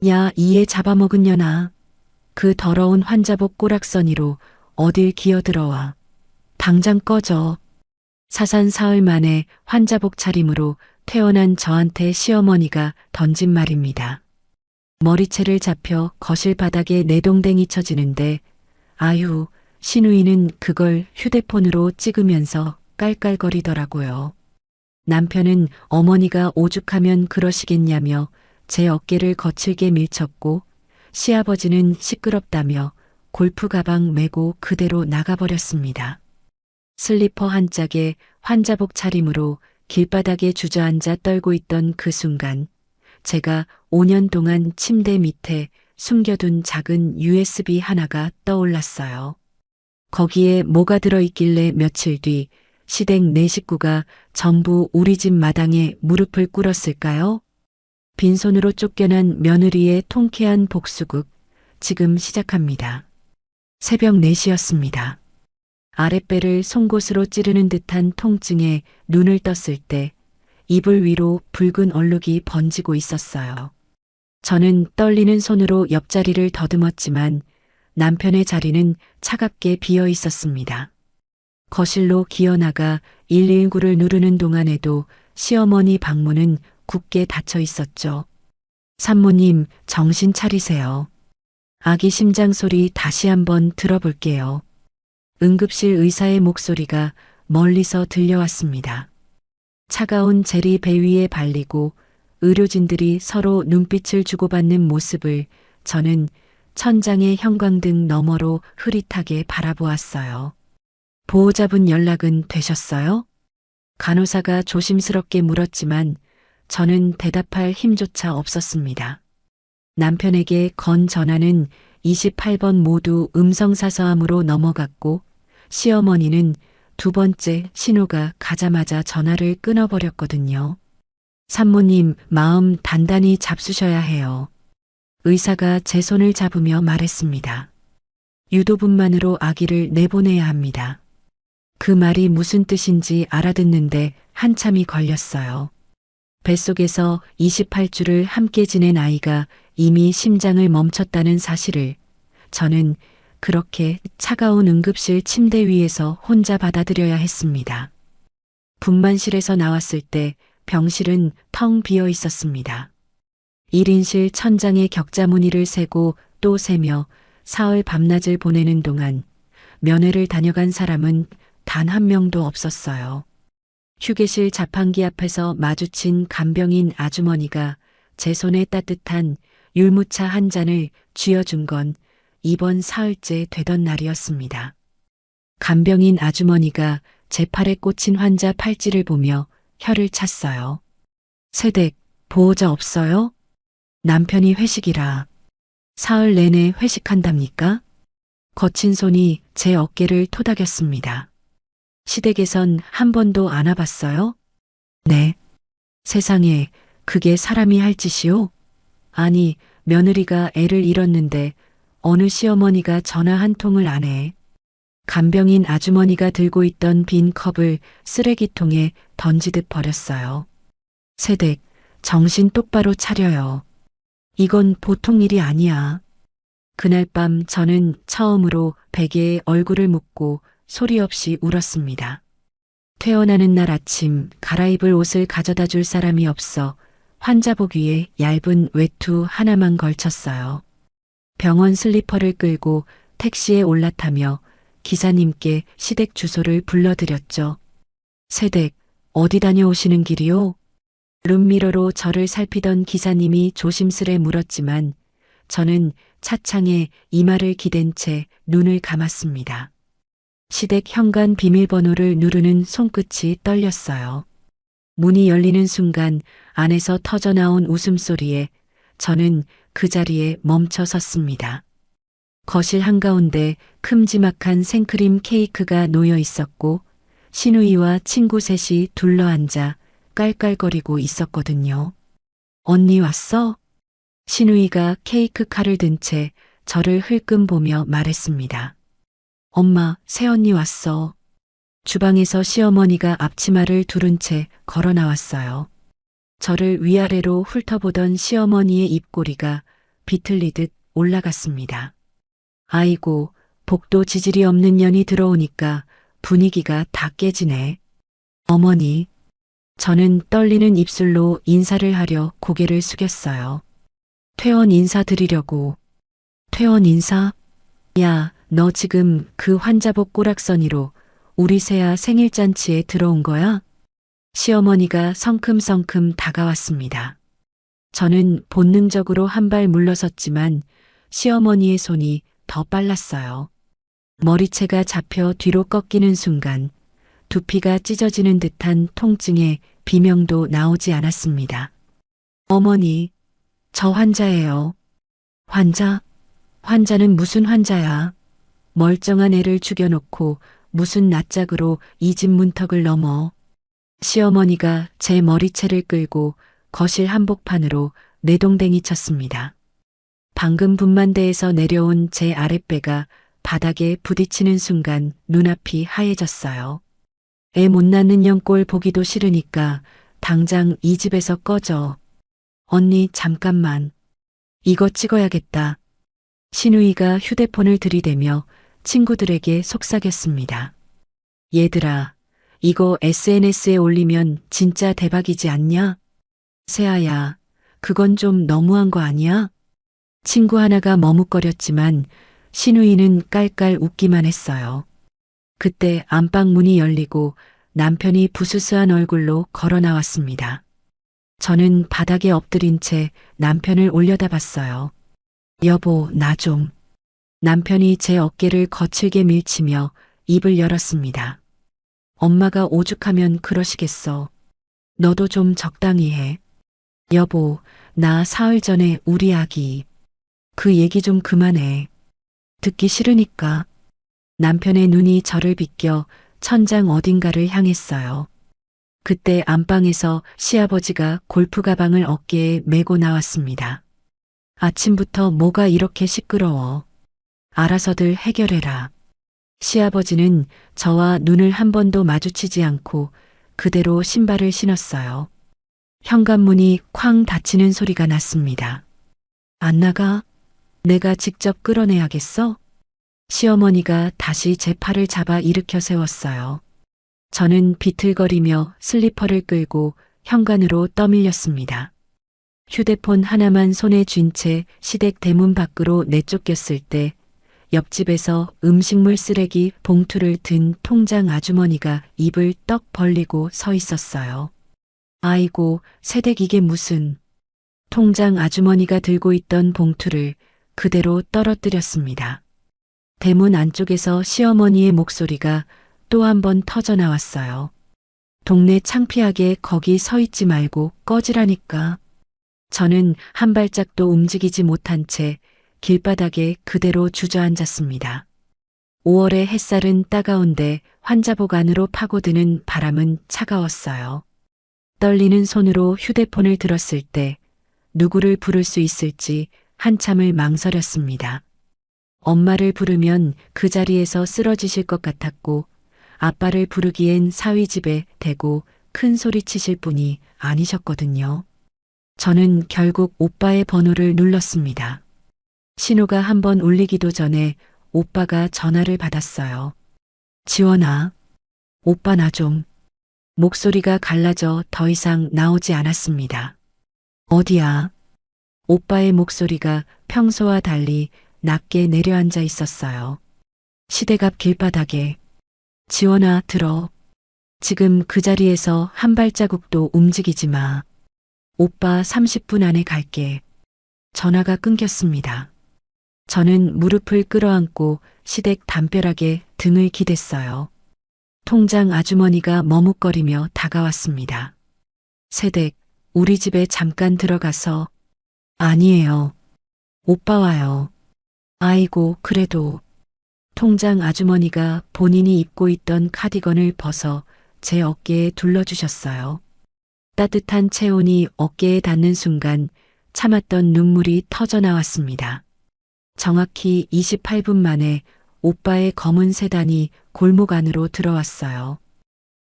야, 이에 잡아먹은 년아. 그 더러운 환자복 꼬락서니로 어딜 기어들어와. 당장 꺼져. 사산 사흘 만에 환자복 차림으로 태어난 저한테 시어머니가 던진 말입니다. 머리채를 잡혀 거실 바닥에 내동댕이 쳐지는데 아유, 시누이는 그걸 휴대폰으로 찍으면서 깔깔거리더라고요. 남편은 어머니가 오죽하면 그러시겠냐며 제 어깨를 거칠게 밀쳤고 시아버지는 시끄럽다며 골프 가방 메고 그대로 나가버렸습니다. 슬리퍼 한 짝에 환자복 차림으로 길바닥에 주저앉아 떨고 있던 그 순간 제가 5년 동안 침대 밑에 숨겨둔 작은 USB 하나가 떠올랐어요. 거기에 뭐가 들어있길래 며칠 뒤 시댁 네 식구가 전부 우리 집 마당에 무릎을 꿇었을까요? 빈손으로 쫓겨난 며느리의 통쾌한 복수극 지금 시작합니다. 새벽 4시였습니다. 아랫배를 송곳으로 찌르는 듯한 통증에 눈을 떴을 때 이불 위로 붉은 얼룩이 번지고 있었어요. 저는 떨리는 손으로 옆자리를 더듬었지만 남편의 자리는 차갑게 비어 있었습니다. 거실로 기어나가 119를 누르는 동안에도 시어머니 방문은 굳게 닫혀 있었죠. 산모님, 정신 차리세요. 아기 심장 소리 다시 한번 들어볼게요. 응급실 의사의 목소리가 멀리서 들려왔습니다. 차가운 젤이 배 위에 발리고 의료진들이 서로 눈빛을 주고받는 모습을 저는 천장의 형광등 너머로 흐릿하게 바라보았어요. 보호자분 연락은 되셨어요? 간호사가 조심스럽게 물었지만 저는 대답할 힘조차 없었습니다. 남편에게 건 전화는 28번 모두 음성사서함으로 넘어갔고 시어머니는 두 번째 신호가 가자마자 전화를 끊어버렸거든요. 산모님, 마음 단단히 잡수셔야 해요. 의사가 제 손을 잡으며 말했습니다. 유도분만으로 아기를 내보내야 합니다. 그 말이 무슨 뜻인지 알아듣는데 한참이 걸렸어요. 뱃속에서 28주를 함께 지낸 아이가 이미 심장을 멈췄다는 사실을 저는 그렇게 차가운 응급실 침대 위에서 혼자 받아들여야 했습니다. 분만실에서 나왔을 때 병실은 텅 비어 있었습니다. 1인실 천장의 격자 무늬를 세고 또 세며 사흘 밤낮을 보내는 동안 면회를 다녀간 사람은 단 한 명도 없었어요. 휴게실 자판기 앞에서 마주친 간병인 아주머니가 제 손에 따뜻한 율무차 한 잔을 쥐어준 건 이번 사흘째 되던 날이었습니다. 간병인 아주머니가 제 팔에 꽂힌 환자 팔찌를 보며 혀를 찼어요. 세댁, 보호자 없어요? 남편이 회식이라. 사흘 내내 회식한답니까? 거친 손이 제 어깨를 토닥였습니다. 시댁에선 한 번도 안 와봤어요? 네. 세상에, 그게 사람이 할 짓이요? 아니, 며느리가 애를 잃었는데 어느 시어머니가 전화 한 통을 안 해. 간병인 아주머니가 들고 있던 빈 컵을 쓰레기통에 던지듯 버렸어요. 세댁, 정신 똑바로 차려요. 이건 보통 일이 아니야. 그날 밤 저는 처음으로 베개에 얼굴을 묻고 소리 없이 울었습니다. 퇴원하는 날 아침 갈아입을 옷을 가져다 줄 사람이 없어 환자복 위에 얇은 외투 하나만 걸쳤어요. 병원 슬리퍼를 끌고 택시에 올라타며 기사님께 시댁 주소를 불러드렸죠. 세댁, 어디 다녀오시는 길이요? 룸미러로 저를 살피던 기사님이 조심스레 물었지만 저는 차창에 이마를 기댄 채 눈을 감았습니다. 시댁 현관 비밀번호를 누르는 손끝이 떨렸어요. 문이 열리는 순간 안에서 터져나온 웃음소리에 저는 그 자리에 멈춰 섰습니다. 거실 한가운데 큼지막한 생크림 케이크가 놓여 있었고 시누이와 친구 셋이 둘러앉아 깔깔거리고 있었거든요. 언니 왔어? 시누이가 케이크 칼을 든 채 저를 흘끔 보며 말했습니다. 엄마, 새언니 왔어. 주방에서 시어머니가 앞치마를 두른 채 걸어 나왔어요. 저를 위아래로 훑어보던 시어머니의 입꼬리가 비틀리듯 올라갔습니다. 아이고, 복도 지질이 없는 년이 들어오니까 분위기가 다 깨지네. 어머니, 저는 떨리는 입술로 인사를 하려 고개를 숙였어요. 퇴원 인사 드리려고. 퇴원 인사? 야, 너 지금 그 환자복 꼬락서니로 우리 새아 생일잔치에 들어온 거야? 시어머니가 성큼성큼 다가왔습니다. 저는 본능적으로 한 발 물러섰지만 시어머니의 손이 더 빨랐어요. 머리채가 잡혀 뒤로 꺾이는 순간 두피가 찢어지는 듯한 통증에 비명도 나오지 않았습니다. 어머니, 저 환자예요. 환자? 환자는 무슨 환자야? 멀쩡한 애를 죽여놓고 무슨 낯짝으로 이 집 문턱을 넘어. 시어머니가 제 머리채를 끌고 거실 한복판으로 내동댕이 쳤습니다. 방금 분만대에서 내려온 제 아랫배가 바닥에 부딪히는 순간 눈앞이 하얘졌어요. 애 못 낳는 년꼴 보기도 싫으니까 당장 이 집에서 꺼져. 언니 잠깐만. 이거 찍어야겠다. 신우이가 휴대폰을 들이대며 친구들에게 속삭였습니다. 얘들아, 이거 SNS에 올리면 진짜 대박이지 않냐? 세아야, 그건 좀 너무한 거 아니야? 친구 하나가 머뭇거렸지만 신우이는 깔깔 웃기만 했어요. 그때 안방 문이 열리고 남편이 부스스한 얼굴로 걸어 나왔습니다. 저는 바닥에 엎드린 채 남편을 올려다봤어요. 여보, 나 좀. 남편이 제 어깨를 거칠게 밀치며 입을 열었습니다. 엄마가 오죽하면 그러시겠어. 너도 좀 적당히 해. 여보, 나 사흘 전에 우리 아기. 그 얘기 좀 그만해. 듣기 싫으니까. 남편의 눈이 저를 비껴 천장 어딘가를 향했어요. 그때 안방에서 시아버지가 골프 가방을 어깨에 메고 나왔습니다. 아침부터 뭐가 이렇게 시끄러워. 알아서들 해결해라. 시아버지는 저와 눈을 한 번도 마주치지 않고 그대로 신발을 신었어요. 현관문이 쾅 닫히는 소리가 났습니다. 안 나가? 내가 직접 끌어내야겠어? 시어머니가 다시 제 팔을 잡아 일으켜 세웠어요. 저는 비틀거리며 슬리퍼를 끌고 현관으로 떠밀렸습니다. 휴대폰 하나만 손에 쥔 채 시댁 대문 밖으로 내쫓겼을 때 옆집에서 음식물 쓰레기 봉투를 든 통장 아주머니가 입을 떡 벌리고 서 있었어요. 아이고, 새댁 이게 무슨. 통장 아주머니가 들고 있던 봉투를 그대로 떨어뜨렸습니다. 대문 안쪽에서 시어머니의 목소리가 또 한 번 터져 나왔어요. 동네 창피하게 거기 서 있지 말고 꺼지라니까. 저는 한 발짝도 움직이지 못한 채 길바닥에 그대로 주저앉았습니다. 5월의 햇살은 따가운데 환자복 안으로 파고드는 바람은 차가웠어요. 떨리는 손으로 휴대폰을 들었을 때 누구를 부를 수 있을지 한참을 망설였습니다. 엄마를 부르면 그 자리에서 쓰러지실 것 같았고 아빠를 부르기엔 사위 집에 대고 큰 소리 치실 분이 아니셨거든요. 저는 결국 오빠의 번호를 눌렀습니다. 신호가 한번 울리기도 전에 오빠가 전화를 받았어요. 지원아, 오빠 나 좀. 목소리가 갈라져 더 이상 나오지 않았습니다. 어디야? 오빠의 목소리가 평소와 달리 낮게 내려앉아 있었어요. 시댁 앞 길바닥에. 지원아, 들어. 지금 그 자리에서 한 발자국도 움직이지 마. 오빠 30분 안에 갈게. 전화가 끊겼습니다. 저는 무릎을 끌어안고 시댁 담벼락에 등을 기댔어요. 통장 아주머니가 머뭇거리며 다가왔습니다. 새댁, 우리 집에 잠깐 들어가서. 아니에요. 오빠 와요. 아이고, 그래도. 통장 아주머니가 본인이 입고 있던 카디건을 벗어 제 어깨에 둘러주셨어요. 따뜻한 체온이 어깨에 닿는 순간 참았던 눈물이 터져 나왔습니다. 정확히 28분 만에 오빠의 검은 세단이 골목 안으로 들어왔어요.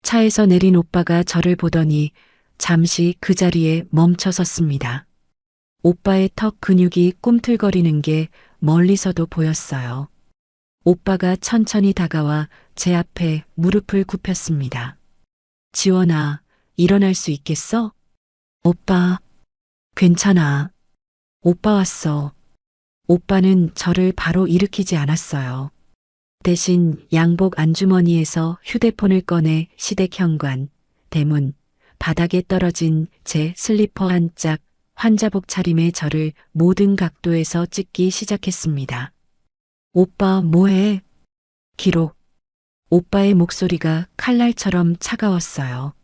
차에서 내린 오빠가 저를 보더니 잠시 그 자리에 멈춰 섰습니다. 오빠의 턱 근육이 꿈틀거리는 게 멀리서도 보였어요. 오빠가 천천히 다가와 제 앞에 무릎을 굽혔습니다. 지원아, 일어날 수 있겠어? 오빠, 괜찮아. 오빠 왔어. 오빠는 저를 바로 일으키지 않았어요. 대신 양복 안주머니에서 휴대폰을 꺼내 시댁 현관, 대문, 바닥에 떨어진 제 슬리퍼 한 짝, 환자복 차림의 저를 모든 각도에서 찍기 시작했습니다. 오빠 뭐해? 기록. 오빠의 목소리가 칼날처럼 차가웠어요.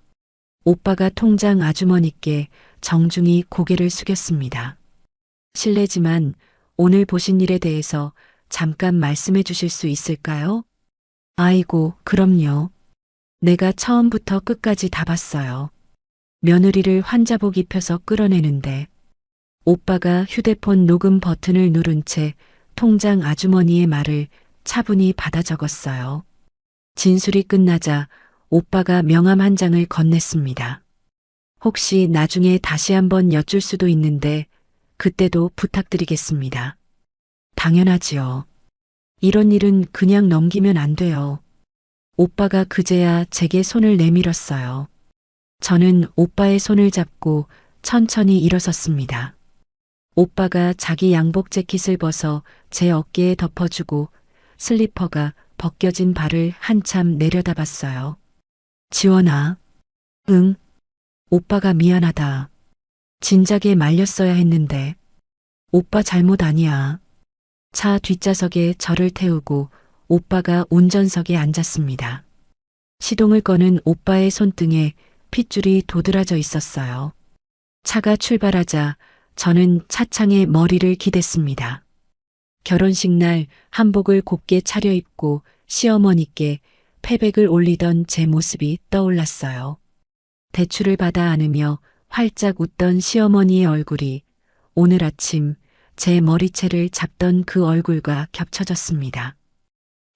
오빠가 통장 아주머니께 정중히 고개를 숙였습니다. 실례지만 오늘 보신 일에 대해서 잠깐 말씀해 주실 수 있을까요? 아이고, 그럼요. 내가 처음부터 끝까지 다 봤어요. 며느리를 환자복 입혀서 끌어내는데 오빠가 휴대폰 녹음 버튼을 누른 채 통장 아주머니의 말을 차분히 받아 적었어요. 진술이 끝나자 오빠가 명함 한 장을 건넸습니다. 혹시 나중에 다시 한번 여쭐 수도 있는데 그때도 부탁드리겠습니다. 당연하지요. 이런 일은 그냥 넘기면 안 돼요. 오빠가 그제야 제게 손을 내밀었어요. 저는 오빠의 손을 잡고 천천히 일어섰습니다. 오빠가 자기 양복 재킷을 벗어 제 어깨에 덮어주고 슬리퍼가 벗겨진 발을 한참 내려다봤어요. 지원아. 응. 오빠가 미안하다. 진작에 말렸어야 했는데. 오빠 잘못 아니야. 차 뒷좌석에 저를 태우고 오빠가 운전석에 앉았습니다. 시동을 거는 오빠의 손등에 핏줄이 도드라져 있었어요. 차가 출발하자 저는 차창에 머리를 기댔습니다. 결혼식 날 한복을 곱게 차려입고 시어머니께 패백을 올리던 제 모습이 떠올랐어요. 대출을 받아 안으며 활짝 웃던 시어머니의 얼굴이 오늘 아침 제 머리채를 잡던 그 얼굴과 겹쳐졌습니다.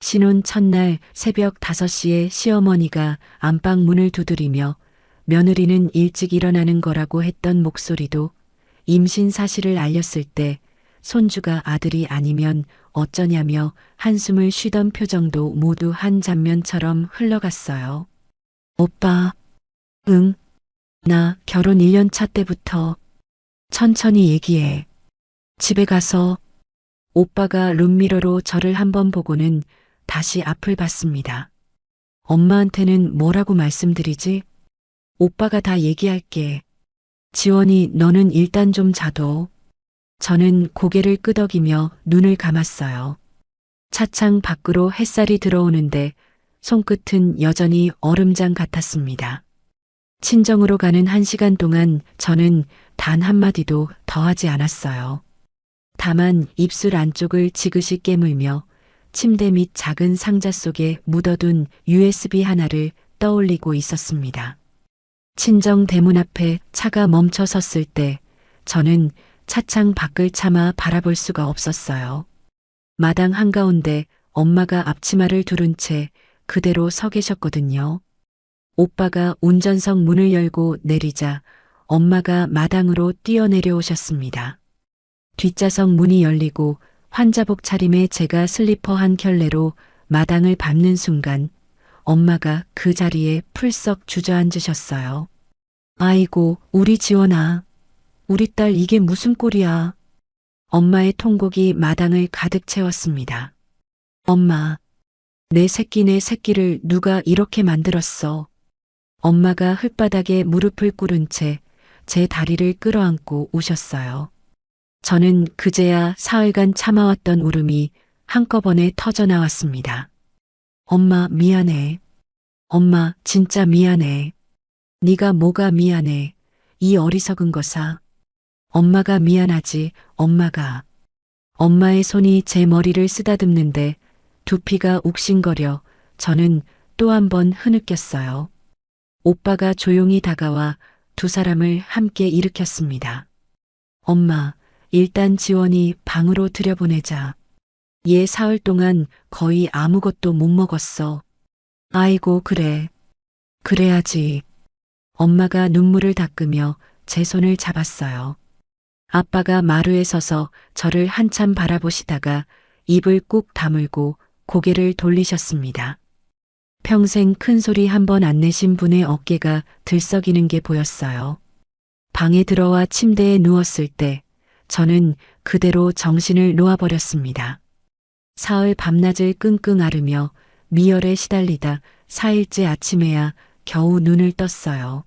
신혼 첫날 새벽 5시에 시어머니가 안방 문을 두드리며 며느리는 일찍 일어나는 거라고 했던 목소리도 임신 사실을 알렸을 때 손주가 아들이 아니면 어쩌냐며 한숨을 쉬던 표정도 모두 한 장면처럼 흘러갔어요. 오빠, 응, 나 결혼 1년 차 때부터 천천히 얘기해. 집에 가서 오빠가 룸미러로 저를 한번 보고는 다시 앞을 봤습니다. 엄마한테는 뭐라고 말씀드리지? 오빠가 다 얘기할게. 지원이 너는 일단 좀 자둬. 저는 고개를 끄덕이며 눈을 감았어요. 차창 밖으로 햇살이 들어오는데 손끝은 여전히 얼음장 같았습니다. 친정으로 가는 1시간 동안 저는 단 한마디도 더하지 않았어요. 다만 입술 안쪽을 지그시 깨물며 침대 밑 작은 상자 속에 묻어둔 USB 하나를 떠올리고 있었습니다. 친정 대문 앞에 차가 멈춰 섰을 때 저는 차창 밖을 차마 바라볼 수가 없었어요. 마당 한가운데 엄마가 앞치마를 두른 채 그대로 서 계셨거든요. 오빠가 운전석 문을 열고 내리자 엄마가 마당으로 뛰어내려오셨습니다. 뒷좌석 문이 열리고 환자복 차림에 제가 슬리퍼 한 켤레로 마당을 밟는 순간 엄마가 그 자리에 풀썩 주저앉으셨어요. 아이고, 우리 지원아. 우리 딸 이게 무슨 꼴이야. 엄마의 통곡이 마당을 가득 채웠습니다. 엄마, 내 새끼를 누가 이렇게 만들었어. 엄마가 흙바닥에 무릎을 꿇은 채 제 다리를 끌어안고 우셨어요. 저는 그제야 사흘간 참아왔던 울음이 한꺼번에 터져나왔습니다. 엄마 미안해. 엄마 진짜 미안해. 네가 뭐가 미안해. 이 어리석은 거사. 엄마가 미안하지. 엄마가. 엄마의 손이 제 머리를 쓰다듬는데 두피가 욱신거려 저는 또 한 번 흐느꼈어요. 오빠가 조용히 다가와 두 사람을 함께 일으켰습니다. 엄마, 일단 지원이 방으로 들여보내자. 얘 사흘 동안 거의 아무것도 못 먹었어. 아이고, 그래. 그래야지. 엄마가 눈물을 닦으며 제 손을 잡았어요. 아빠가 마루에 서서 저를 한참 바라보시다가 입을 꾹 다물고 고개를 돌리셨습니다. 평생 큰 소리 한 번 안 내신 분의 어깨가 들썩이는 게 보였어요. 방에 들어와 침대에 누웠을 때 저는 그대로 정신을 놓아버렸습니다. 사흘 밤낮을 끙끙 앓으며 미열에 시달리다 4일째 아침에야 겨우 눈을 떴어요.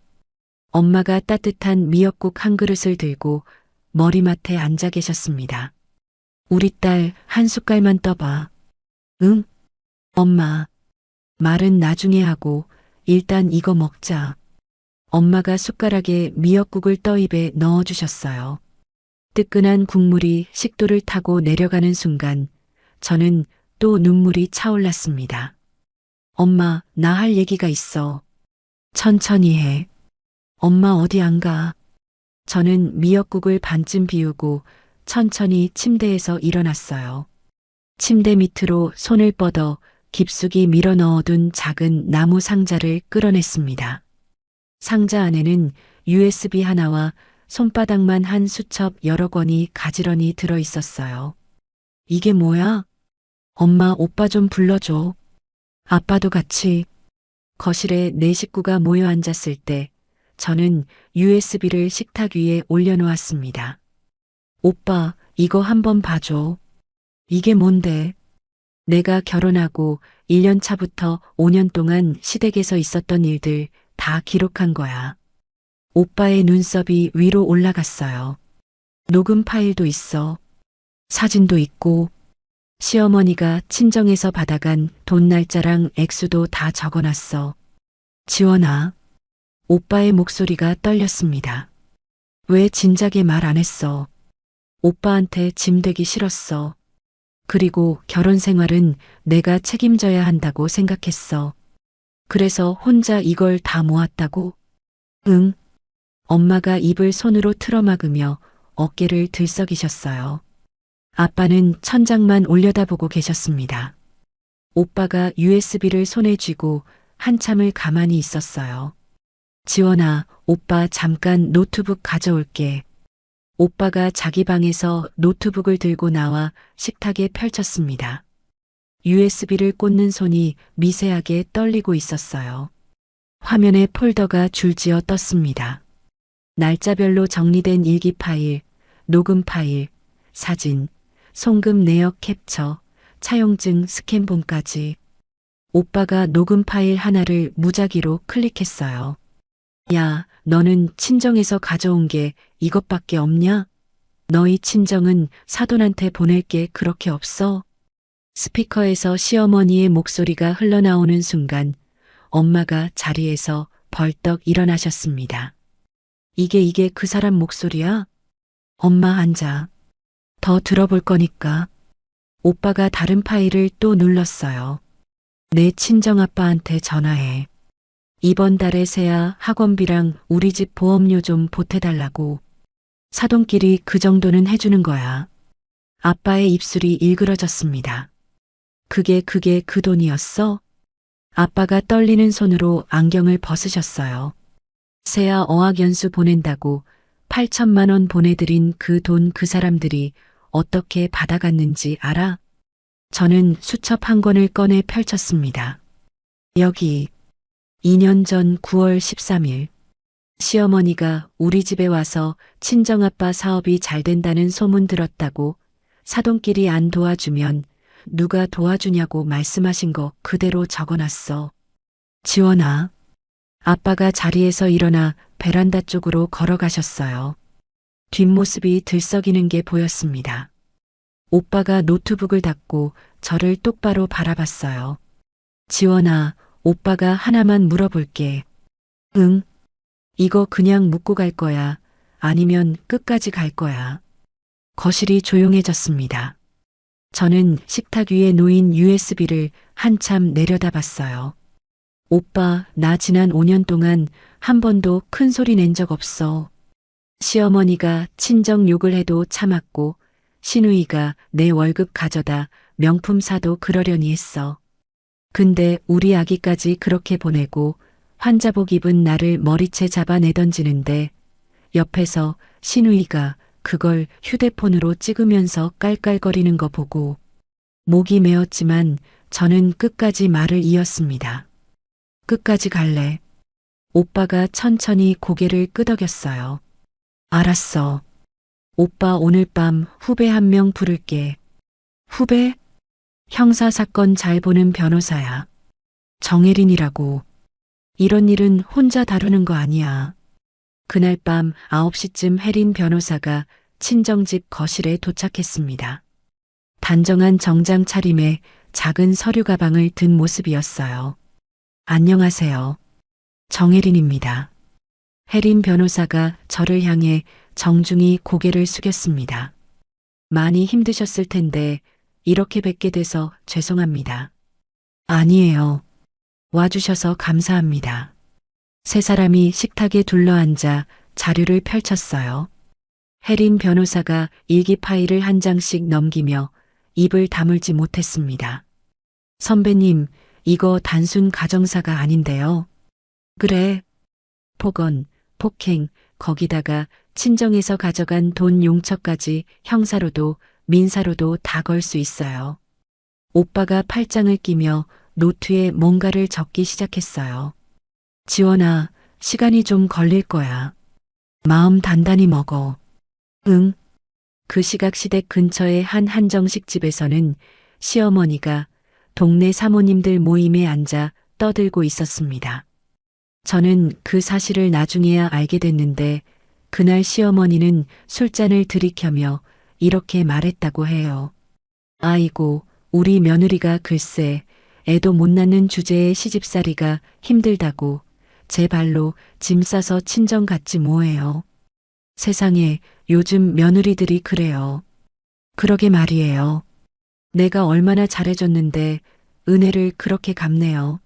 엄마가 따뜻한 미역국 한 그릇을 들고 머리맡에 앉아 계셨습니다. 우리 딸 한 숟갈만 떠봐. 응? 엄마. 말은 나중에 하고 일단 이거 먹자. 엄마가 숟가락에 미역국을 떠 입에 넣어주셨어요. 뜨끈한 국물이 식도를 타고 내려가는 순간 저는 또 눈물이 차올랐습니다. 엄마, 나 할 얘기가 있어. 천천히 해. 엄마 어디 안 가? 저는 미역국을 반쯤 비우고 천천히 침대에서 일어났어요. 침대 밑으로 손을 뻗어 깊숙이 밀어 넣어둔 작은 나무 상자를 끌어냈습니다. 상자 안에는 USB 하나와 손바닥만 한 수첩 여러 권이 가지런히 들어 있었어요. 이게 뭐야? 엄마, 오빠 좀 불러줘. 아빠도 같이. 거실에 네 식구가 모여 앉았을 때 저는 USB를 식탁 위에 올려놓았습니다. 오빠, 이거 한번 봐줘. 이게 뭔데? 내가 결혼하고 1년 차부터 5년 동안 시댁에서 있었던 일들 다 기록한 거야. 오빠의 눈썹이 위로 올라갔어요. 녹음 파일도 있어. 사진도 있고, 시어머니가 친정에서 받아간 돈 날짜랑 액수도 다 적어놨어. 지원아, 오빠의 목소리가 떨렸습니다. 왜 진작에 말 안 했어? 오빠한테 짐 되기 싫었어. 그리고 결혼 생활은 내가 책임져야 한다고 생각했어. 그래서 혼자 이걸 다 모았다고? 응. 엄마가 입을 손으로 틀어막으며 어깨를 들썩이셨어요. 아빠는 천장만 올려다보고 계셨습니다. 오빠가 USB를 손에 쥐고 한참을 가만히 있었어요. 지원아, 오빠 잠깐 노트북 가져올게. 오빠가 자기 방에서 노트북을 들고 나와 식탁에 펼쳤습니다. USB를 꽂는 손이 미세하게 떨리고 있었어요. 화면에 폴더가 줄지어 떴습니다. 날짜별로 정리된 일기 파일, 녹음 파일, 사진, 송금 내역 캡처, 차용증 스캔본까지. 오빠가 녹음 파일 하나를 무작위로 클릭했어요. 야, 너는 친정에서 가져온 게 이것밖에 없냐? 너희 친정은 사돈한테 보낼 게 그렇게 없어? 스피커에서 시어머니의 목소리가 흘러나오는 순간 엄마가 자리에서 벌떡 일어나셨습니다. 이게 그 사람 목소리야? 엄마 앉아. 더 들어볼 거니까. 오빠가 다른 파일을 또 눌렀어요. 내 친정아빠한테 전화해. 이번 달에 새야 학원비랑 우리 집 보험료 좀 보태달라고. 사돈끼리 그 정도는 해주는 거야. 아빠의 입술이 일그러졌습니다. 그게 그 돈이었어? 아빠가 떨리는 손으로 안경을 벗으셨어요. 새야 어학연수 보낸다고 8천만 원 보내드린 그 돈 그 사람들이 어떻게 받아갔는지 알아? 저는 수첩 한 권을 꺼내 펼쳤습니다. 여기 2년 전 9월 13일 시어머니가 우리 집에 와서 친정아빠 사업이 잘 된다는 소문 들었다고 사돈끼리 안 도와주면 누가 도와주냐고 말씀하신 거 그대로 적어놨어. 지원아. 아빠가 자리에서 일어나 베란다 쪽으로 걸어가셨어요. 뒷모습이 들썩이는 게 보였습니다. 오빠가 노트북을 닫고 저를 똑바로 바라봤어요. 지원아, 오빠가 하나만 물어볼게. 응? 이거 그냥 묻고 갈 거야? 아니면 끝까지 갈 거야? 거실이 조용해졌습니다. 저는 식탁 위에 놓인 USB를 한참 내려다봤어요. 오빠, 나 지난 5년 동안 한 번도 큰 소리 낸 적 없어. 시어머니가 친정 욕을 해도 참았고 시누이가 내 월급 가져다 명품 사도 그러려니 했어. 근데 우리 아기까지 그렇게 보내고 환자복 입은 나를 머리채 잡아 내던지는데 옆에서 시누이가 그걸 휴대폰으로 찍으면서 깔깔거리는 거 보고 목이 메었지만 저는 끝까지 말을 이었습니다. 끝까지 갈래. 오빠가 천천히 고개를 끄덕였어요. 알았어. 오빠 오늘 밤 후배 한 명 부를게. 후배? 형사사건 잘 보는 변호사야. 정혜린이라고. 이런 일은 혼자 다루는 거 아니야. 그날 밤 9시쯤 혜린 변호사가 친정집 거실에 도착했습니다. 단정한 정장 차림에 작은 서류 가방을 든 모습이었어요. 안녕하세요. 정혜린입니다. 혜린 변호사가 저를 향해 정중히 고개를 숙였습니다. 많이 힘드셨을 텐데 이렇게 뵙게 돼서 죄송합니다. 아니에요. 와주셔서 감사합니다. 세 사람이 식탁에 둘러앉아 자료를 펼쳤어요. 혜린 변호사가 일기 파일을 한 장씩 넘기며 입을 다물지 못했습니다. 선배님, 이거 단순 가정사가 아닌데요. 그래. 폭언, 폭행, 거기다가 친정에서 가져간 돈 용처까지 형사로도 민사로도 다 걸 수 있어요. 오빠가 팔짱을 끼며 노트에 뭔가를 적기 시작했어요. 지원아, 시간이 좀 걸릴 거야. 마음 단단히 먹어. 응. 그 시각 시댁 근처의 한 한정식 집에서는 시어머니가 동네 사모님들 모임에 앉아 떠들고 있었습니다. 저는 그 사실을 나중에야 알게 됐는데 그날 시어머니는 술잔을 들이켜며 이렇게 말했다고 해요. 아이고, 우리 며느리가 글쎄 애도 못 낳는 주제에 시집살이가 힘들다고 제 발로 짐 싸서 친정 갔지 뭐예요. 세상에 요즘 며느리들이 그래요. 그러게 말이에요. 내가 얼마나 잘해줬는데 은혜를 그렇게 갚네요.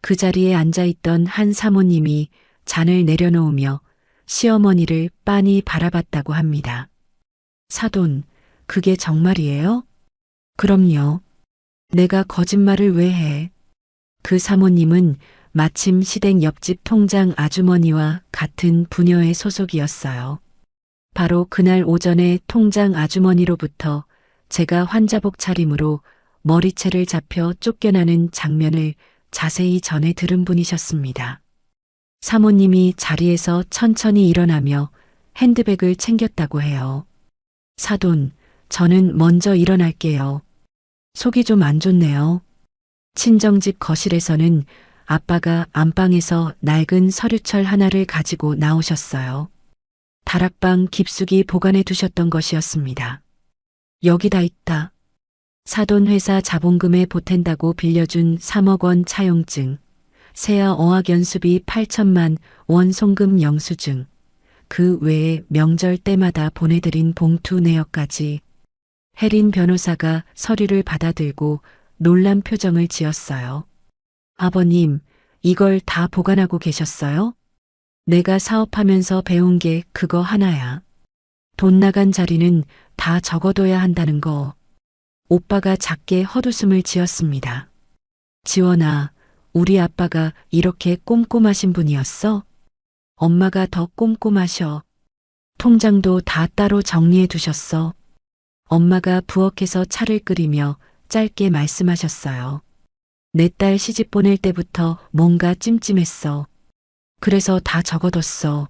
그 자리에 앉아있던 한 사모님이 잔을 내려놓으며 시어머니를 빤히 바라봤다고 합니다. 사돈, 그게 정말이에요? 그럼요. 내가 거짓말을 왜 해? 그 사모님은 마침 시댁 옆집 통장 아주머니와 같은 부녀의 소속이었어요. 바로 그날 오전에 통장 아주머니로부터 제가 환자복 차림으로 머리채를 잡혀 쫓겨나는 장면을 자세히 전해 들은 분이셨습니다. 사모님이 자리에서 천천히 일어나며 핸드백을 챙겼다고 해요. 사돈, 저는 먼저 일어날게요. 속이 좀 안 좋네요. 친정집 거실에서는 아빠가 안방에서 낡은 서류철 하나를 가지고 나오셨어요. 다락방 깊숙이 보관해 두셨던 것이었습니다. 여기다 있다. 사돈 회사 자본금에 보탠다고 빌려준 3억 원 차용증, 세아 어학 연수비 8천만 원 송금 영수증, 그 외에 명절 때마다 보내드린 봉투 내역까지. 혜린 변호사가 서류를 받아들고 놀란 표정을 지었어요. 아버님, 이걸 다 보관하고 계셨어요? 내가 사업하면서 배운 게 그거 하나야. 돈 나간 자리는 다 적어둬야 한다는 거. 오빠가 작게 헛웃음을 지었습니다. 지원아, 우리 아빠가 이렇게 꼼꼼하신 분이었어? 엄마가 더 꼼꼼하셔. 통장도 다 따로 정리해 두셨어. 엄마가 부엌에서 차를 끓이며 짧게 말씀하셨어요. 내 딸 시집 보낼 때부터 뭔가 찜찜했어. 그래서 다 적어뒀어.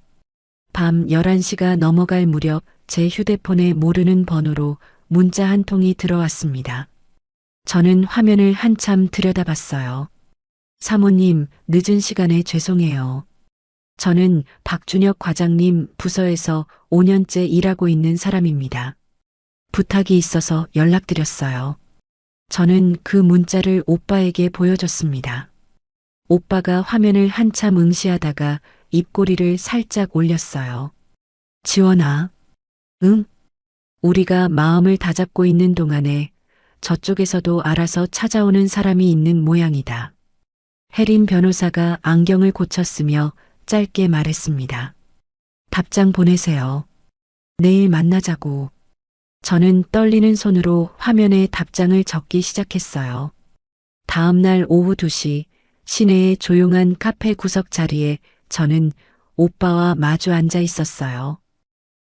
밤 11시가 넘어갈 무렵 제 휴대폰에 모르는 번호로 문자 한 통이 들어왔습니다. 저는 화면을 한참 들여다봤어요. 사모님, 늦은 시간에 죄송해요. 저는 박준혁 과장님 부서에서 5년째 일하고 있는 사람입니다. 부탁이 있어서 연락드렸어요. 저는 그 문자를 오빠에게 보여줬습니다. 오빠가 화면을 한참 응시하다가 입꼬리를 살짝 올렸어요. 지원아. 응? 우리가 마음을 다잡고 있는 동안에 저쪽에서도 알아서 찾아오는 사람이 있는 모양이다. 혜린 변호사가 안경을 고쳤으며 짧게 말했습니다. 답장 보내세요. 내일 만나자고. 저는 떨리는 손으로 화면에 답장을 적기 시작했어요. 다음 날 오후 2시 시내의 조용한 카페 구석 자리에 저는 오빠와 마주 앉아 있었어요.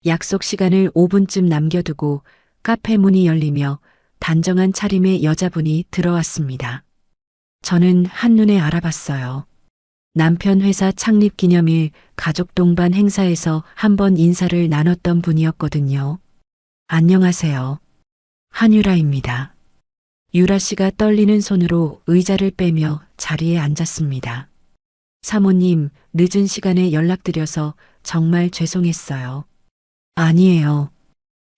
약속 시간을 5분쯤 남겨두고 카페 문이 열리며 단정한 차림의 여자분이 들어왔습니다. 저는 한눈에 알아봤어요. 남편 회사 창립 기념일 가족 동반 행사에서 한번 인사를 나눴던 분이었거든요. 안녕하세요. 한유라입니다. 유라 씨가 떨리는 손으로 의자를 빼며 자리에 앉았습니다. 사모님, 늦은 시간에 연락드려서 정말 죄송했어요. 아니에요.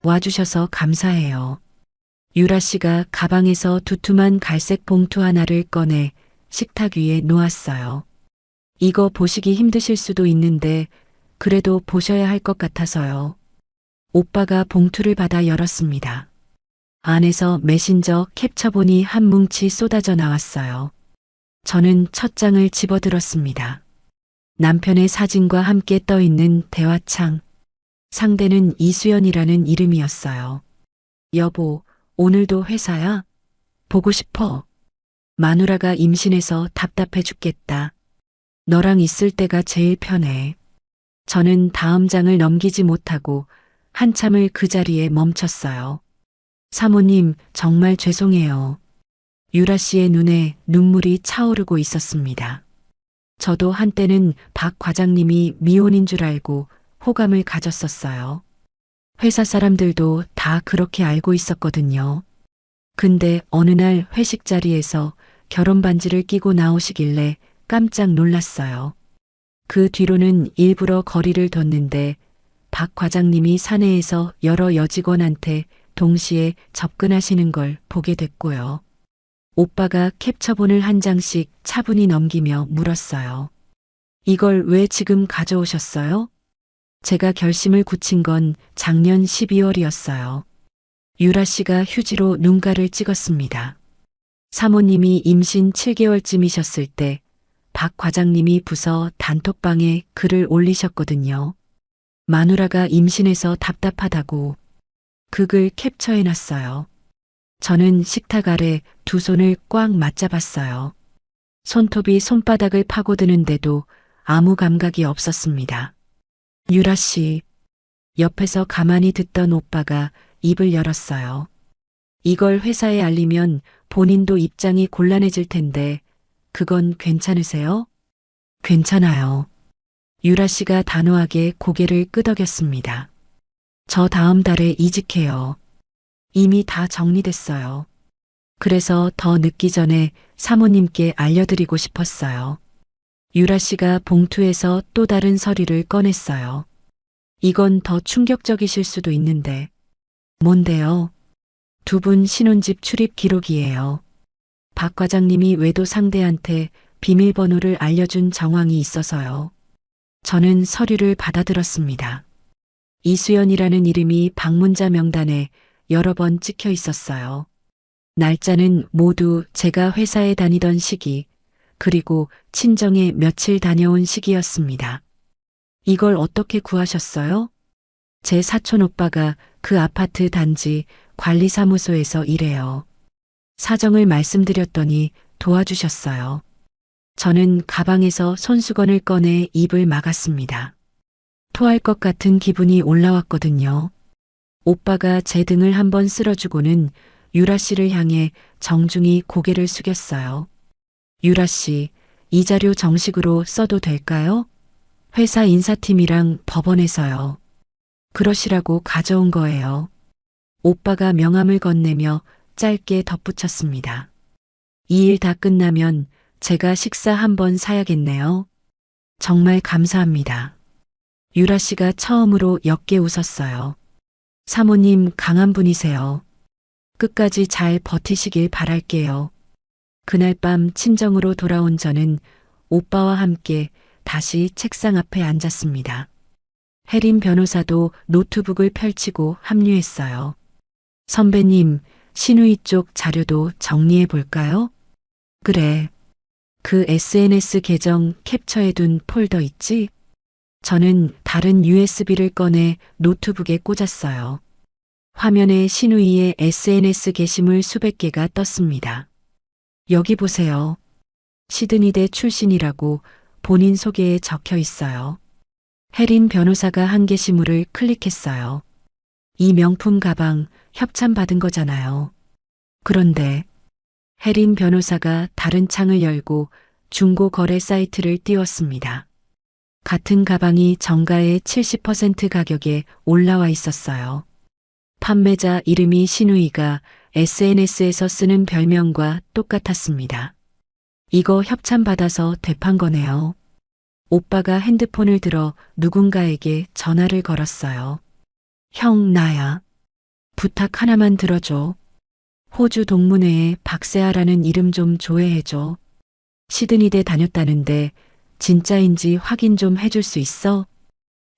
와주셔서 감사해요. 유라 씨가 가방에서 두툼한 갈색 봉투 하나를 꺼내 식탁 위에 놓았어요. 이거 보시기 힘드실 수도 있는데 그래도 보셔야 할 것 같아서요. 오빠가 봉투를 받아 열었습니다. 안에서 메신저 캡처본이 한 뭉치 쏟아져 나왔어요. 저는 첫 장을 집어들었습니다. 남편의 사진과 함께 떠 있는 대화창. 상대는 이수연이라는 이름이었어요. 여보, 오늘도 회사야? 보고 싶어. 마누라가 임신해서 답답해 죽겠다. 너랑 있을 때가 제일 편해. 저는 다음 장을 넘기지 못하고 한참을 그 자리에 멈췄어요. 사모님, 정말 죄송해요. 유라 씨의 눈에 눈물이 차오르고 있었습니다. 저도 한때는 박 과장님이 미혼인 줄 알고 호감을 가졌었어요. 회사 사람들도 다 그렇게 알고 있었거든요. 근데 어느 날 회식 자리에서 결혼 반지를 끼고 나오시길래 깜짝 놀랐어요. 그 뒤로는 일부러 거리를 뒀는데 박 과장님이 사내에서 여러 여직원한테 동시에 접근하시는 걸 보게 됐고요. 오빠가 캡처본을 한 장씩 차분히 넘기며 물었어요. 이걸 왜 지금 가져오셨어요? 제가 결심을 굳힌 건 작년 12월이었어요. 유라 씨가 휴지로 눈가를 찍었습니다. 사모님이 임신 7개월쯤이셨을 때 박 과장님이 부서 단톡방에 글을 올리셨거든요. 마누라가 임신해서 답답하다고. 그 글 캡처해놨어요. 저는 식탁 아래 두 손을 꽉 맞잡았어요. 손톱이 손바닥을 파고드는데도 아무 감각이 없었습니다. 유라 씨, 옆에서 가만히 듣던 오빠가 입을 열었어요. 이걸 회사에 알리면 본인도 입장이 곤란해질 텐데 그건 괜찮으세요? 괜찮아요. 유라 씨가 단호하게 고개를 끄덕였습니다. 저 다음 달에 이직해요. 이미 다 정리됐어요. 그래서 더 늦기 전에 사모님께 알려드리고 싶었어요. 유라 씨가 봉투에서 또 다른 서류를 꺼냈어요. 이건 더 충격적이실 수도 있는데. 뭔데요? 두 분 신혼집 출입 기록이에요. 박 과장님이 외도 상대한테 비밀번호를 알려준 정황이 있어서요. 저는 서류를 받아들었습니다. 이수연이라는 이름이 방문자 명단에 여러 번 찍혀 있었어요. 날짜는 모두 제가 회사에 다니던 시기, 그리고 친정에 며칠 다녀온 시기였습니다. 이걸 어떻게 구하셨어요? 제 사촌 오빠가 그 아파트 단지 관리사무소에서 일해요. 사정을 말씀드렸더니 도와주셨어요. 저는 가방에서 손수건을 꺼내 입을 막았습니다. 토할 것 같은 기분이 올라왔거든요. 오빠가 제 등을 한번 쓸어주고는 유라 씨를 향해 정중히 고개를 숙였어요. 유라 씨, 이 자료 정식으로 써도 될까요? 회사 인사팀이랑 법원에서요. 그러시라고 가져온 거예요. 오빠가 명함을 건네며 짧게 덧붙였습니다. 이 일 다 끝나면 제가 식사 한번 사야겠네요. 정말 감사합니다. 유라 씨가 처음으로 옅게 웃었어요. 사모님 강한 분이세요. 끝까지 잘 버티시길 바랄게요. 그날 밤 친정으로 돌아온 저는 오빠와 함께 다시 책상 앞에 앉았습니다. 혜린 변호사도 노트북을 펼치고 합류했어요. 선배님, 신우이 쪽 자료도 정리해 볼까요? 그래. 그 SNS 계정 캡처해둔 폴더 있지? 저는 다른 USB를 꺼내 노트북에 꽂았어요. 화면에 신우이의 SNS 게시물 수백 개가 떴습니다. 여기 보세요. 시드니대 출신이라고 본인 소개에 적혀 있어요. 혜린 변호사가 한 게시물을 클릭했어요. 이 명품 가방 협찬 받은 거잖아요. 그런데 혜린 변호사가 다른 창을 열고 중고 거래 사이트를 띄웠습니다. 같은 가방이 정가의 70% 가격에 올라와 있었어요. 판매자 이름이 신우이가 SNS에서 쓰는 별명과 똑같았습니다. 이거 협찬 받아서 대판 거네요. 오빠가 핸드폰을 들어 누군가에게 전화를 걸었어요. 형, 나야. 부탁 하나만 들어줘. 호주 동문회에 박세아라는 이름 좀 조회해줘. 시드니대 다녔다는데 진짜인지 확인 좀 해줄 수 있어?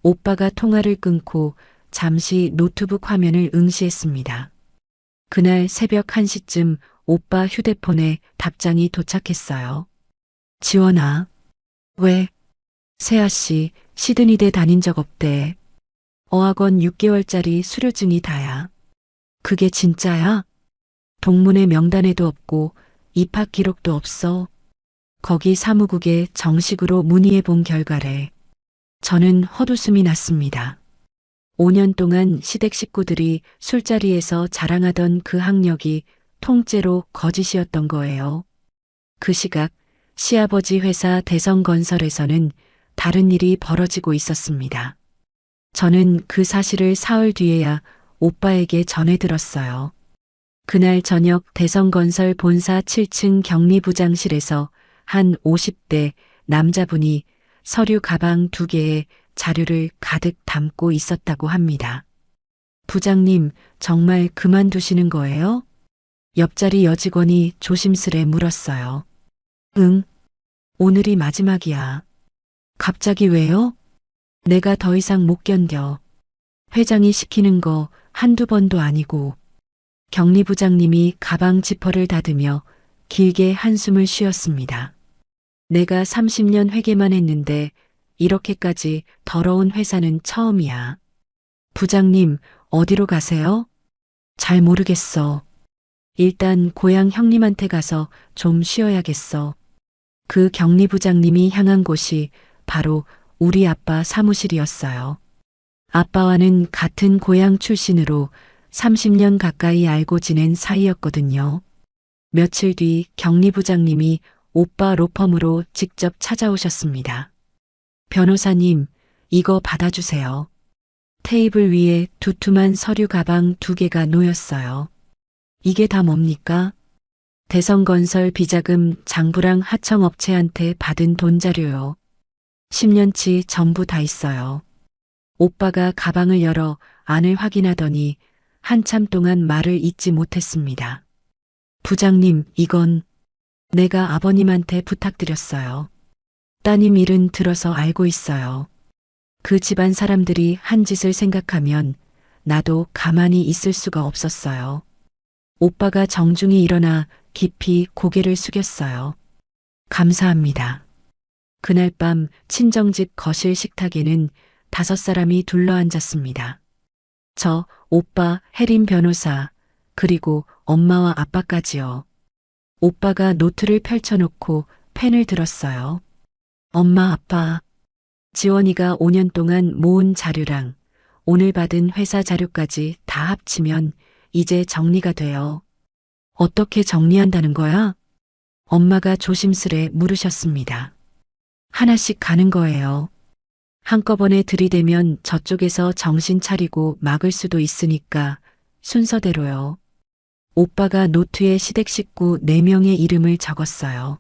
오빠가 통화를 끊고 잠시 노트북 화면을 응시했습니다. 그날 새벽 1시쯤 오빠 휴대폰에 답장이 도착했어요. 지원아. 왜? 세아 씨, 시드니대 다닌 적 없대. 어학원 6개월짜리 수료증이 다야. 그게 진짜야? 동문회 명단에도 없고 입학 기록도 없어. 거기 사무국에 정식으로 문의해 본 결과래. 저는 헛웃음이 났습니다. 5년 동안 시댁 식구들이 술자리에서 자랑하던 그 학력이 통째로 거짓이었던 거예요. 그 시각 시아버지 회사 대성건설에서는 다른 일이 벌어지고 있었습니다. 저는 그 사실을 사흘 뒤에야 오빠에게 전해 들었어요. 그날 저녁 대성건설 본사 7층 격리부장실에서 한 50대 남자분이 서류 가방 2개에 자료를 가득 담고 있었다고 합니다. 부장님, 정말 그만두시는 거예요? 옆자리 여직원이 조심스레 물었어요. 응, 오늘이 마지막이야. 갑자기 왜요? 내가 더 이상 못 견뎌. 회장이 시키는 거 한두 번도 아니고. 격리부장님이 가방 지퍼를 닫으며 길게 한숨을 쉬었습니다. 내가 30년 회계만 했는데 이렇게까지 더러운 회사는 처음이야. 부장님, 어디로 가세요? 잘 모르겠어. 일단 고향 형님한테 가서 좀 쉬어야겠어. 그 격리부장님이 향한 곳이 바로 우리 아빠 사무실이었어요. 아빠와는 같은 고향 출신으로 30년 가까이 알고 지낸 사이였거든요. 며칠 뒤 격리부장님이 오빠 로펌으로 직접 찾아오셨습니다. 변호사님, 이거 받아주세요. 테이블 위에 두툼한 서류 가방 2개가 놓였어요. 이게 다 뭡니까? 대성건설 비자금 장부랑 하청업체한테 받은 돈 자료요. 10년치 전부 다 있어요. 오빠가 가방을 열어 안을 확인하더니 한참 동안 말을 잇지 못했습니다. 부장님, 이건 내가 아버님한테 부탁드렸어요. 따님 일은 들어서 알고 있어요. 그 집안 사람들이 한 짓을 생각하면 나도 가만히 있을 수가 없었어요. 오빠가 정중히 일어나 깊이 고개를 숙였어요. 감사합니다. 그날 밤 친정집 거실 식탁에는 5사람이 둘러앉았습니다. 저, 오빠, 혜린 변호사, 그리고 엄마와 아빠까지요. 오빠가 노트를 펼쳐놓고 펜을 들었어요. 엄마, 아빠, 지원이가 5년 동안 모은 자료랑 오늘 받은 회사 자료까지 다 합치면 이제 정리가 돼요. 어떻게 정리한다는 거야? 엄마가 조심스레 물으셨습니다. 하나씩 가는 거예요. 한꺼번에 들이대면 저쪽에서 정신 차리고 막을 수도 있으니까 순서대로요. 오빠가 노트에 시댁 식구 4명의 이름을 적었어요.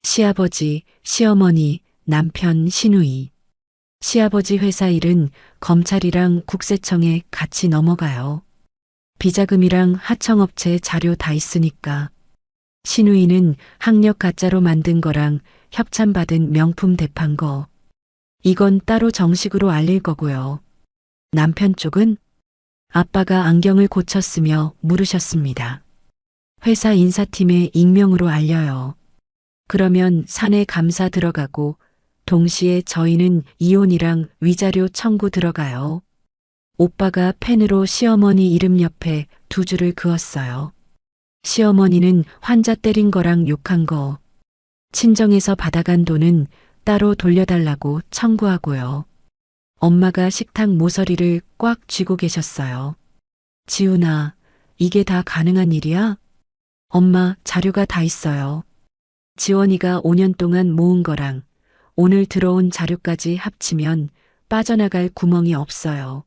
시아버지, 시어머니, 남편, 신우이. 시아버지 회사 일은 검찰이랑 국세청에 같이 넘어가요. 비자금이랑 하청업체 자료 다 있으니까. 신우이는 학력 가짜로 만든 거랑 협찬받은 명품 대판 거. 이건 따로 정식으로 알릴 거고요. 남편 쪽은? 아빠가 안경을 고쳤으며 물으셨습니다. 회사 인사팀에 익명으로 알려요. 그러면 사내 감사 들어가고 동시에 저희는 이혼이랑 위자료 청구 들어가요. 오빠가 펜으로 시어머니 이름 옆에 2줄을 그었어요. 시어머니는 환자 때린 거랑 욕한 거. 친정에서 받아간 돈은 따로 돌려달라고 청구하고요. 엄마가 식탁 모서리를 꽉 쥐고 계셨어요. 지훈아, 이게 다 가능한 일이야? 엄마, 자료가 다 있어요. 지원이가 5년 동안 모은 거랑 오늘 들어온 자료까지 합치면 빠져나갈 구멍이 없어요.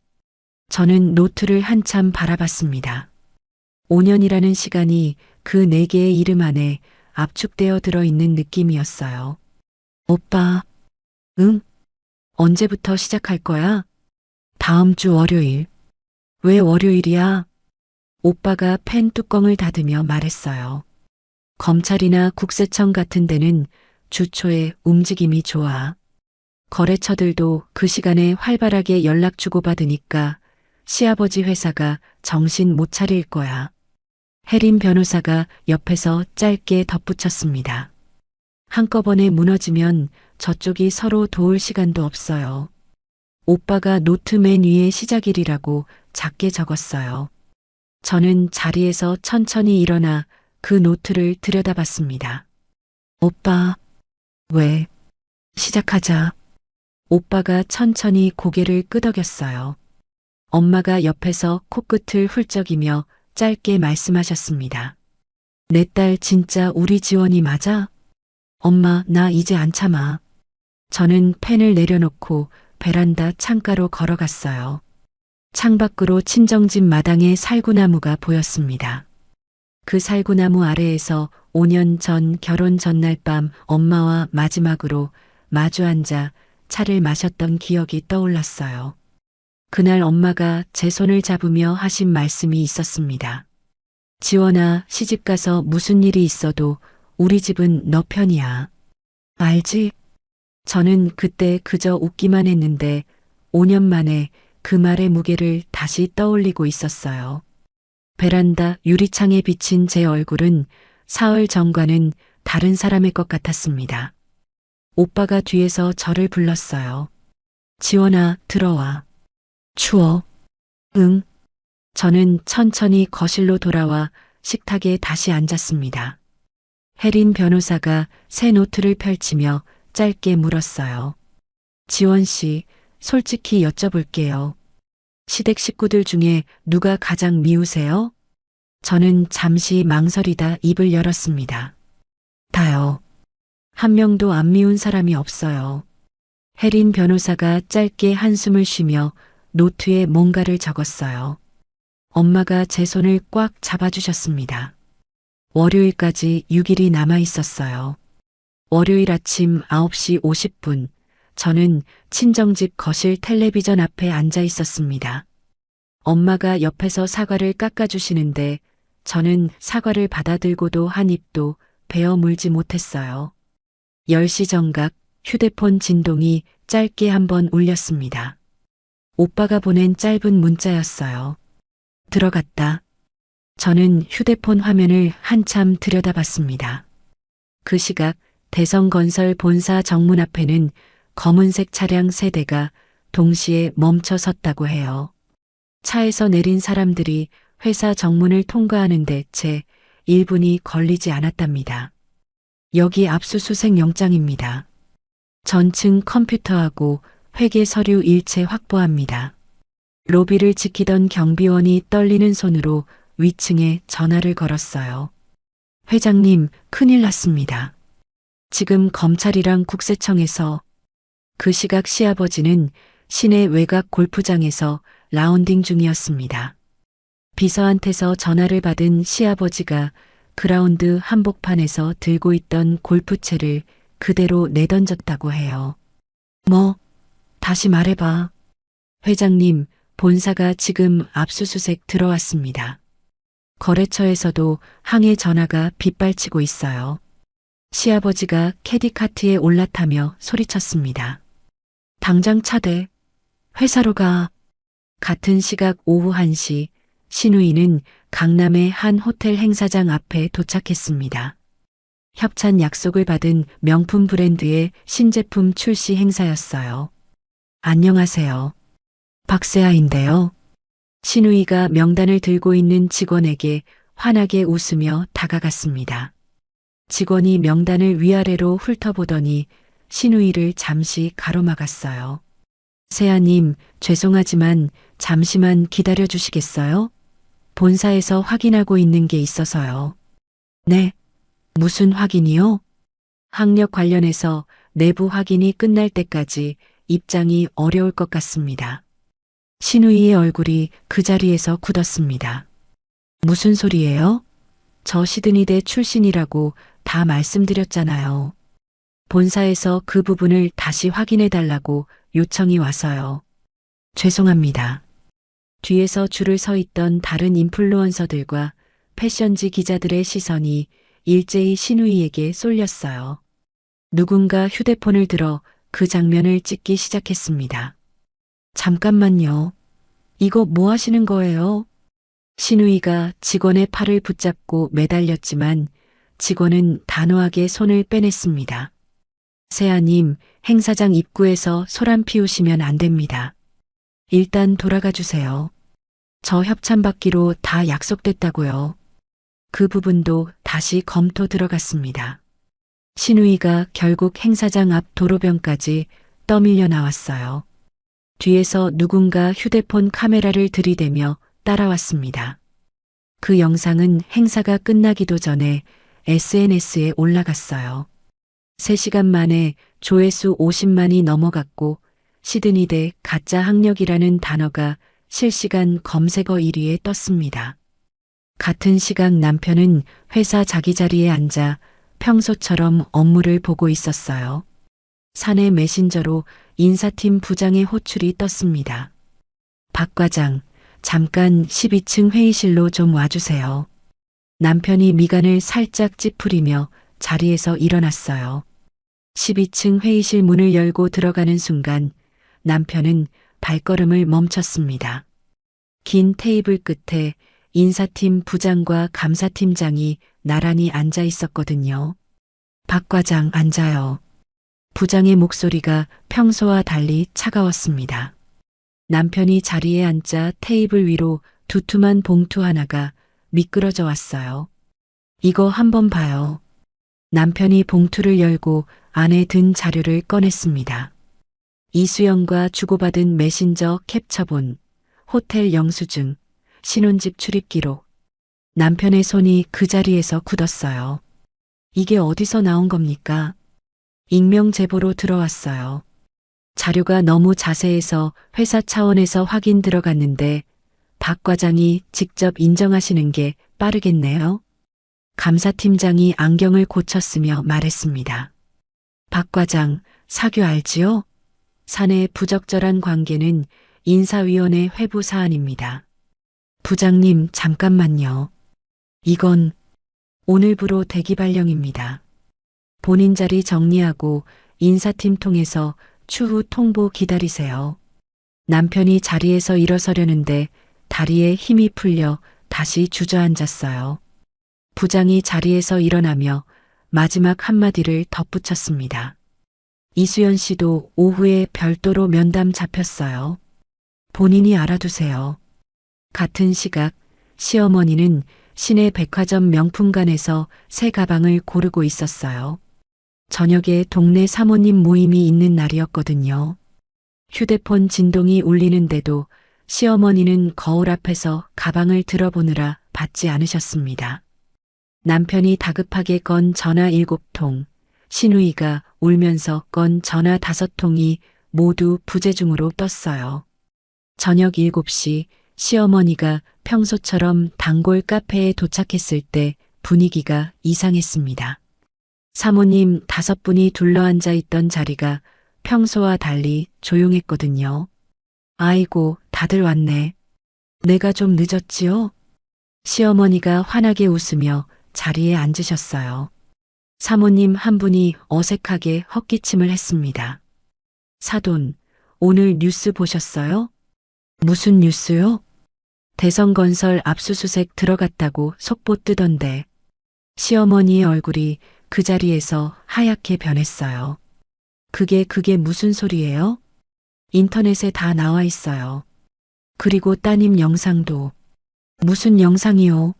저는 노트를 한참 바라봤습니다. 5년이라는 시간이 그 네 개의 이름 안에 압축되어 들어있는 느낌이었어요. 오빠, 응? 언제부터 시작할 거야? 다음 주 월요일. 왜 월요일이야? 오빠가 펜 뚜껑을 닫으며 말했어요. 검찰이나 국세청 같은 데는 주초에 움직임이 좋아. 거래처들도 그 시간에 활발하게 연락 주고받으니까 시아버지 회사가 정신 못 차릴 거야. 혜린 변호사가 옆에서 짧게 덧붙였습니다. 한꺼번에 무너지면 저쪽이 서로 도울 시간도 없어요. 오빠가 노트 맨 위에 시작일이라고 작게 적었어요. 저는 자리에서 천천히 일어나 그 노트를 들여다봤습니다. 오빠, 왜? 시작하자. 오빠가 천천히 고개를 끄덕였어요. 엄마가 옆에서 코끝을 훌쩍이며 짧게 말씀하셨습니다. 내 딸 진짜 우리 지원이 맞아? 엄마, 나 이제 안 참아. 저는 펜을 내려놓고 베란다 창가로 걸어갔어요. 창밖으로 친정집 마당에 살구나무가 보였습니다. 그 살구나무 아래에서 5년 전 결혼 전날 밤 엄마와 마지막으로 마주 앉아 차를 마셨던 기억이 떠올랐어요. 그날 엄마가 제 손을 잡으며 하신 말씀이 있었습니다. 지원아, 시집가서 무슨 일이 있어도 우리 집은 너 편이야. 알지? 저는 그때 그저 웃기만 했는데 5년 만에 그 말의 무게를 다시 떠올리고 있었어요. 베란다 유리창에 비친 제 얼굴은 사흘 전과는 다른 사람의 것 같았습니다. 오빠가 뒤에서 저를 불렀어요. 지원아, 들어와. 추워. 응. 저는 천천히 거실로 돌아와 식탁에 다시 앉았습니다. 혜린 변호사가 새 노트를 펼치며 짧게 물었어요. 지원 씨, 솔직히 여쭤볼게요. 시댁 식구들 중에 누가 가장 미우세요? 저는 잠시 망설이다 입을 열었습니다. 다요. 한 명도 안 미운 사람이 없어요. 혜린 변호사가 짧게 한숨을 쉬며 노트에 뭔가를 적었어요. 엄마가 제 손을 꽉 잡아주셨습니다. 월요일까지 6일이 남아 있었어요. 월요일 아침 9시 50분, 저는 친정집 거실 텔레비전 앞에 앉아 있었습니다. 엄마가 옆에서 사과를 깎아주시는데 저는 사과를 받아들고도 한 입도 베어 물지 못했어요. 10시 정각 휴대폰 진동이 짧게 한번 울렸습니다. 오빠가 보낸 짧은 문자였어요. 들어갔다. 저는 휴대폰 화면을 한참 들여다봤습니다. 그 시각 대성건설 본사 정문 앞에는 검은색 차량 3대가 동시에 멈춰 섰다고 해요. 차에서 내린 사람들이 회사 정문을 통과하는데 채 1분이 걸리지 않았답니다. 여기 압수수색 영장입니다. 전층 컴퓨터하고 회계 서류 일체 확보합니다. 로비를 지키던 경비원이 떨리는 손으로 위층에 전화를 걸었어요. 회장님, 큰일 났습니다. 지금 검찰이랑 국세청에서. 그 시각 시아버지는 시내 외곽 골프장에서 라운딩 중이었습니다. 비서한테서 전화를 받은 시아버지가 그라운드 한복판에서 들고 있던 골프채를 그대로 내던졌다고 해요. 뭐? 다시 말해봐. 회장님, 본사가 지금 압수수색 들어왔습니다. 거래처에서도 항해 전화가 빗발치고 있어요. 시아버지가 캐디카트에 올라타며 소리쳤습니다. 당장 차대. 회사로 가. 같은 시각 오후 1시 신우이는 강남의 한 호텔 행사장 앞에 도착했습니다. 협찬 약속을 받은 명품 브랜드의 신제품 출시 행사였어요. 안녕하세요. 박세아인데요. 신우이가 명단을 들고 있는 직원에게 환하게 웃으며 다가갔습니다. 직원이 명단을 위아래로 훑어보더니 신우이를 잠시 가로막았어요. 세아님, 죄송하지만 잠시만 기다려 주시겠어요? 본사에서 확인하고 있는 게 있어서요. 네. 무슨 확인이요? 학력 관련해서 내부 확인이 끝날 때까지 입장이 어려울 것 같습니다. 신우이의 얼굴이 그 자리에서 굳었습니다. 무슨 소리예요? 저 시드니대 출신이라고 다 말씀드렸잖아요. 본사에서 그 부분을 다시 확인해 달라고 요청이 와서요. 죄송합니다. 뒤에서 줄을 서 있던 다른 인플루언서들과 패션지 기자들의 시선이 일제히 신우이에게 쏠렸어요. 누군가 휴대폰을 들어 그 장면을 찍기 시작했습니다. 잠깐만요. 이거 뭐 하시는 거예요? 신우이가 직원의 팔을 붙잡고 매달렸지만 직원은 단호하게 손을 빼냈습니다. 세아님, 행사장 입구에서 소란 피우시면 안 됩니다. 일단 돌아가 주세요. 저 협찬받기로 다 약속됐다고요. 그 부분도 다시 검토 들어갔습니다. 신우이가 결국 행사장 앞 도로변까지 떠밀려 나왔어요. 뒤에서 누군가 휴대폰 카메라를 들이대며 따라왔습니다. 그 영상은 행사가 끝나기도 전에 SNS에 올라갔어요. 3시간 만에 조회수 50만이 넘어갔고 시드니대 가짜 학력이라는 단어가 실시간 검색어 1위에 떴습니다. 같은 시각 남편은 회사 자기 자리에 앉아 평소처럼 업무를 보고 있었어요. 사내 메신저로 인사팀 부장의 호출이 떴습니다. 박 과장, 잠깐 12층 회의실로 좀 와주세요. 남편이 미간을 살짝 찌푸리며 자리에서 일어났어요. 12층 회의실 문을 열고 들어가는 순간 남편은 발걸음을 멈췄습니다. 긴 테이블 끝에 인사팀 부장과 감사팀장이 나란히 앉아 있었거든요. 박 과장 앉아요. 부장의 목소리가 평소와 달리 차가웠습니다. 남편이 자리에 앉자 테이블 위로 두툼한 봉투 하나가 미끄러져 왔어요. 이거 한번 봐요. 남편이 봉투를 열고 안에 든 자료를 꺼냈습니다. 이수영과 주고받은 메신저 캡처본, 호텔 영수증, 신혼집 출입 기록. 남편의 손이 그 자리에서 굳었어요. 이게 어디서 나온 겁니까? 익명 제보로 들어왔어요. 자료가 너무 자세해서 회사 차원에서 확인 들어갔는데 박 과장이 직접 인정하시는 게 빠르겠네요. 감사팀장이 안경을 고쳤으며 말했습니다. 박 과장, 사규 알지요? 사내 부적절한 관계는 인사위원회 회부 사안입니다. 부장님, 잠깐만요. 이건 오늘부로 대기 발령입니다. 본인 자리 정리하고 인사팀 통해서 추후 통보 기다리세요. 남편이 자리에서 일어서려는데 다리에 힘이 풀려 다시 주저앉았어요. 부장이 자리에서 일어나며 마지막 한마디를 덧붙였습니다. 이수연 씨도 오후에 별도로 면담 잡혔어요. 본인이 알아두세요. 같은 시각 시어머니는 시내 백화점 명품관에서 새 가방을 고르고 있었어요. 저녁에 동네 사모님 모임이 있는 날이었거든요. 휴대폰 진동이 울리는데도 시어머니는 거울 앞에서 가방을 들어보느라 받지 않으셨습니다. 남편이 다급하게 건 전화 7통, 신우이가 울면서 건 전화 5통이 모두 부재중으로 떴어요. 저녁 7시 시어머니가 평소처럼 단골 카페에 도착했을 때 분위기가 이상했습니다. 사모님 5분이 둘러앉아 있던 자리가 평소와 달리 조용했거든요. 아이고, 다들 왔네. 내가 좀 늦었지요? 시어머니가 환하게 웃으며 자리에 앉으셨어요. 사모님 한 분이 어색하게 헛기침을 했습니다. 사돈, 오늘 뉴스 보셨어요? 무슨 뉴스요? 대성건설 압수수색 들어갔다고 속보 뜨던데. 시어머니의 얼굴이 그 자리에서 하얗게 변했어요. 그게 무슨 소리예요? 인터넷에 다 나와 있어요. 그리고 따님 영상도. 무슨 영상이요?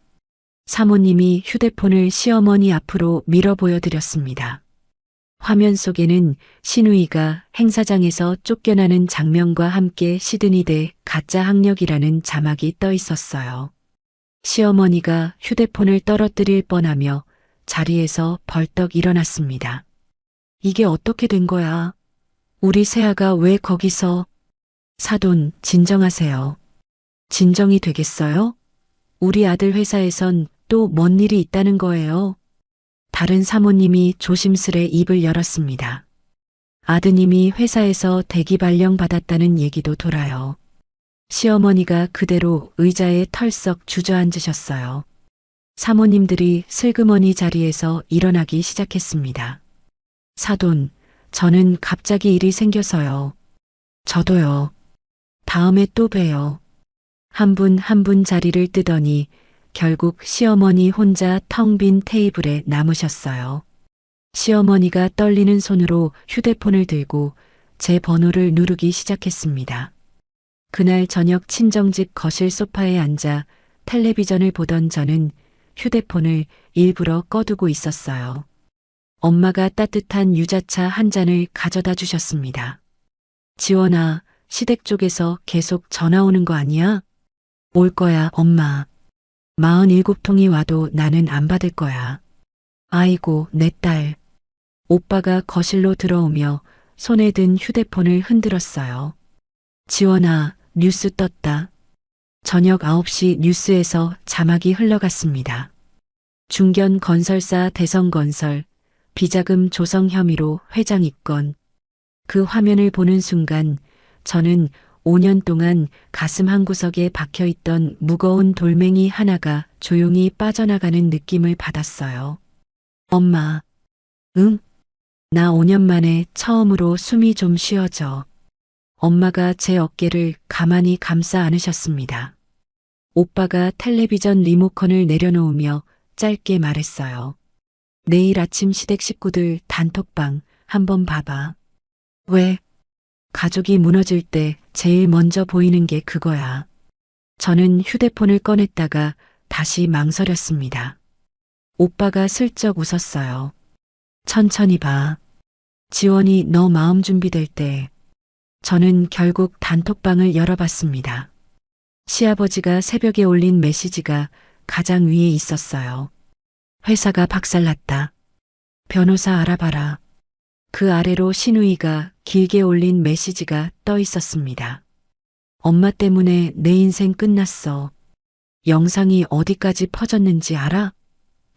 사모님이 휴대폰을 시어머니 앞으로 밀어 보여드렸습니다. 화면 속에는 신우이가 행사장에서 쫓겨나는 장면과 함께 시드니 대 가짜 학력이라는 자막이 떠 있었어요. 시어머니가 휴대폰을 떨어뜨릴 뻔하며 자리에서 벌떡 일어났습니다. 이게 어떻게 된 거야? 우리 새아가 왜 거기서? 사돈, 진정하세요. 진정이 되겠어요? 우리 아들 회사에선 또 뭔 일이 있다는 거예요? 다른 사모님이 조심스레 입을 열었습니다. 아드님이 회사에서 대기 발령 받았다는 얘기도 돌아요. 시어머니가 그대로 의자에 털썩 주저앉으셨어요. 사모님들이 슬그머니 자리에서 일어나기 시작했습니다. 사돈, 저는 갑자기 일이 생겨서요. 저도요. 다음에 또 봬요. 한 분 한 분 자리를 뜨더니 결국 시어머니 혼자 텅 빈 테이블에 남으셨어요. 시어머니가 떨리는 손으로 휴대폰을 들고 제 번호를 누르기 시작했습니다. 그날 저녁 친정집 거실 소파에 앉아 텔레비전을 보던 저는 휴대폰을 일부러 꺼두고 있었어요. 엄마가 따뜻한 유자차 한 잔을 가져다 주셨습니다. 지원아, 시댁 쪽에서 계속 전화 오는 거 아니야? 올 거야, 엄마. 47통이 와도 나는 안 받을 거야. 아이고, 내 딸. 오빠가 거실로 들어오며 손에 든 휴대폰을 흔들었어요. 지원아, 뉴스 떴다. 저녁 9시 뉴스에서 자막이 흘러갔습니다. 중견 건설사 대성건설, 비자금 조성 혐의로 회장 입건. 그 화면을 보는 순간 저는 5년 동안 가슴 한구석에 박혀있던 무거운 돌멩이 하나가 조용히 빠져나가는 느낌을 받았어요. 엄마. 응? 나 5년 만에 처음으로 숨이 좀 쉬어져. 엄마가 제 어깨를 가만히 감싸 안으셨습니다. 오빠가 텔레비전 리모컨을 내려놓으며 짧게 말했어요. 내일 아침 시댁 식구들 단톡방 한번 봐봐. 왜? 가족이 무너질 때 제일 먼저 보이는 게 그거야. 저는 휴대폰을 꺼냈다가 다시 망설였습니다. 오빠가 슬쩍 웃었어요. 천천히 봐. 지원이 너 마음 준비될 때. 저는 결국 단톡방을 열어봤습니다. 시아버지가 새벽에 올린 메시지가 가장 위에 있었어요. 회사가 박살났다. 변호사 알아봐라. 그 아래로 신우이가 길게 올린 메시지가 떠 있었습니다. 엄마 때문에 내 인생 끝났어. 영상이 어디까지 퍼졌는지 알아?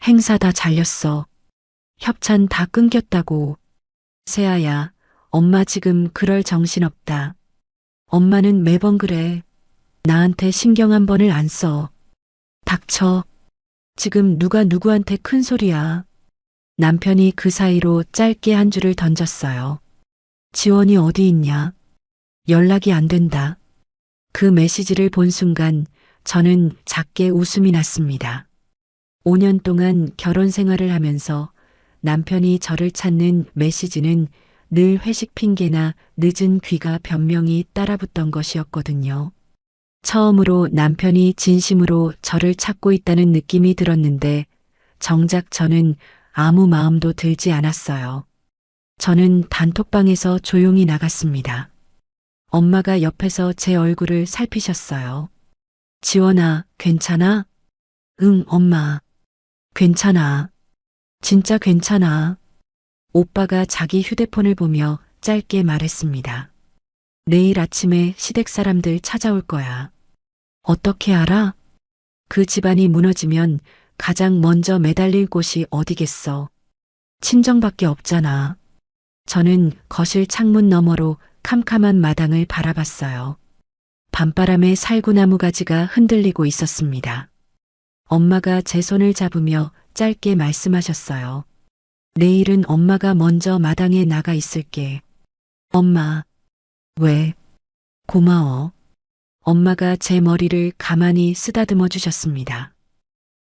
행사 다 잘렸어. 협찬 다 끊겼다고. 세아야, 엄마 지금 그럴 정신 없다. 엄마는 매번 그래. 나한테 신경 한 번을 안 써. 닥쳐. 지금 누가 누구한테 큰 소리야. 남편이 그 사이로 짧게 한 줄을 던졌어요. 지원이 어디 있냐? 연락이 안 된다. 그 메시지를 본 순간 저는 작게 웃음이 났습니다. 5년 동안 결혼 생활을 하면서 남편이 저를 찾는 메시지는 늘 회식 핑계나 늦은 귀가 변명이 따라붙던 것이었거든요. 처음으로 남편이 진심으로 저를 찾고 있다는 느낌이 들었는데 정작 저는 아무 마음도 들지 않았어요. 저는 단톡방에서 조용히 나갔습니다. 엄마가 옆에서 제 얼굴을 살피셨어요. 지원아, 괜찮아? 응, 엄마. 괜찮아. 진짜 괜찮아. 오빠가 자기 휴대폰을 보며 짧게 말했습니다. 내일 아침에 시댁 사람들 찾아올 거야. 어떻게 알아? 그 집안이 무너지면 가장 먼저 매달릴 곳이 어디겠어. 친정밖에 없잖아. 저는 거실 창문 너머로 캄캄한 마당을 바라봤어요. 밤바람에 살구나무 가지가 흔들리고 있었습니다. 엄마가 제 손을 잡으며 짧게 말씀하셨어요. 내일은 엄마가 먼저 마당에 나가 있을게. 엄마. 왜? 고마워. 엄마가 제 머리를 가만히 쓰다듬어 주셨습니다.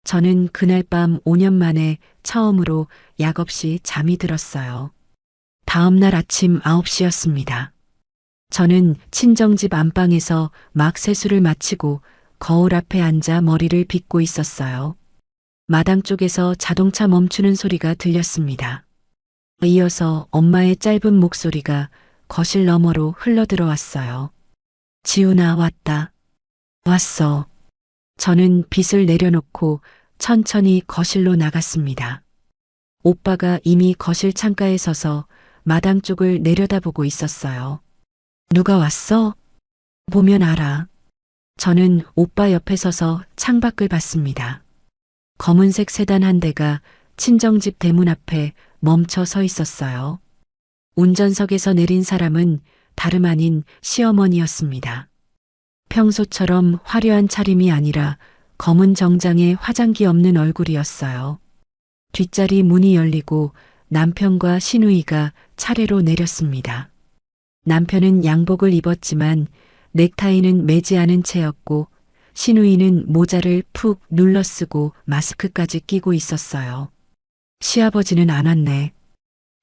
저는 그날 밤 5년 만에 처음으로 약 없이 잠이 들었어요. 다음 날 아침 9시였습니다. 저는 친정집 안방에서 막 세수를 마치고 거울 앞에 앉아 머리를 빗고 있었어요. 마당 쪽에서 자동차 멈추는 소리가 들렸습니다. 이어서 엄마의 짧은 목소리가 거실 너머로 흘러들어왔어요. 지훈아, 왔다. 왔어. 저는 빗을 내려놓고 천천히 거실로 나갔습니다. 오빠가 이미 거실 창가에 서서 마당 쪽을 내려다보고 있었어요. 누가 왔어? 보면 알아. 저는 오빠 옆에 서서 창밖을 봤습니다. 검은색 세단 한 대가 친정집 대문 앞에 멈춰 서 있었어요. 운전석에서 내린 사람은 다름 아닌 시어머니였습니다. 평소처럼 화려한 차림이 아니라 검은 정장에 화장기 없는 얼굴이었어요. 뒷자리 문이 열리고 남편과 시누이가 차례로 내렸습니다. 남편은 양복을 입었지만 넥타이는 매지 않은 채였고 시누이는 모자를 푹 눌러쓰고 마스크까지 끼고 있었어요. 시아버지는 안 왔네.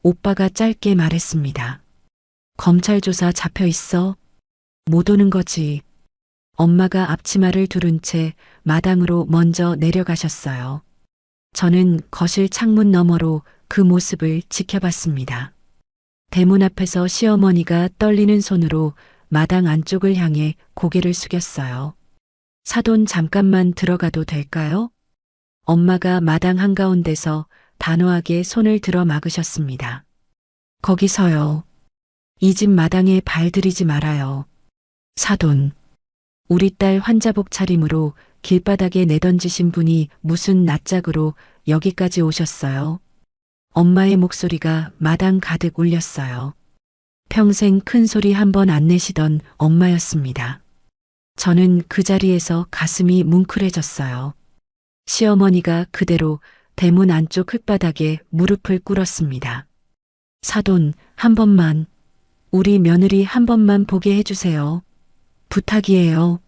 오빠가 짧게 말했습니다. 검찰 조사 잡혀 있어? 못 오는 거지. 엄마가 앞치마를 두른 채 마당으로 먼저 내려가셨어요. 저는 거실 창문 너머로 그 모습을 지켜봤습니다. 대문 앞에서 시어머니가 떨리는 손으로 마당 안쪽을 향해 고개를 숙였어요. 사돈 잠깐만 들어가도 될까요? 엄마가 마당 한가운데서 단호하게 손을 들어 막으셨습니다. 거기서요. 이 집 마당에 발 들이지 말아요. 사돈. 우리 딸 환자복 차림으로 길바닥에 내던지신 분이 무슨 낯짝으로 여기까지 오셨어요. 엄마의 목소리가 마당 가득 울렸어요. 평생 큰 소리 한 번 안 내시던 엄마였습니다. 저는 그 자리에서 가슴이 뭉클해졌어요. 시어머니가 그대로 대문 안쪽 흙바닥에 무릎을 꿇었습니다. 사돈, 한 번만, 우리 며느리 한 번만 보게 해주세요. 부탁이에요.